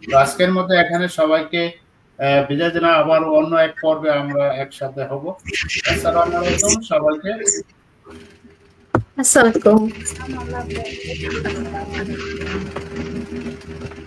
তো আজকের মতো এখানে সবাইকে বিদায় দিলাম, আবার অন্য এক পর্বে আমরা একসাথে হব। আসসালামু আলাইকুম সবাইকে। আসসালামু আলাইকুম। আল্লাহ হাফেজ।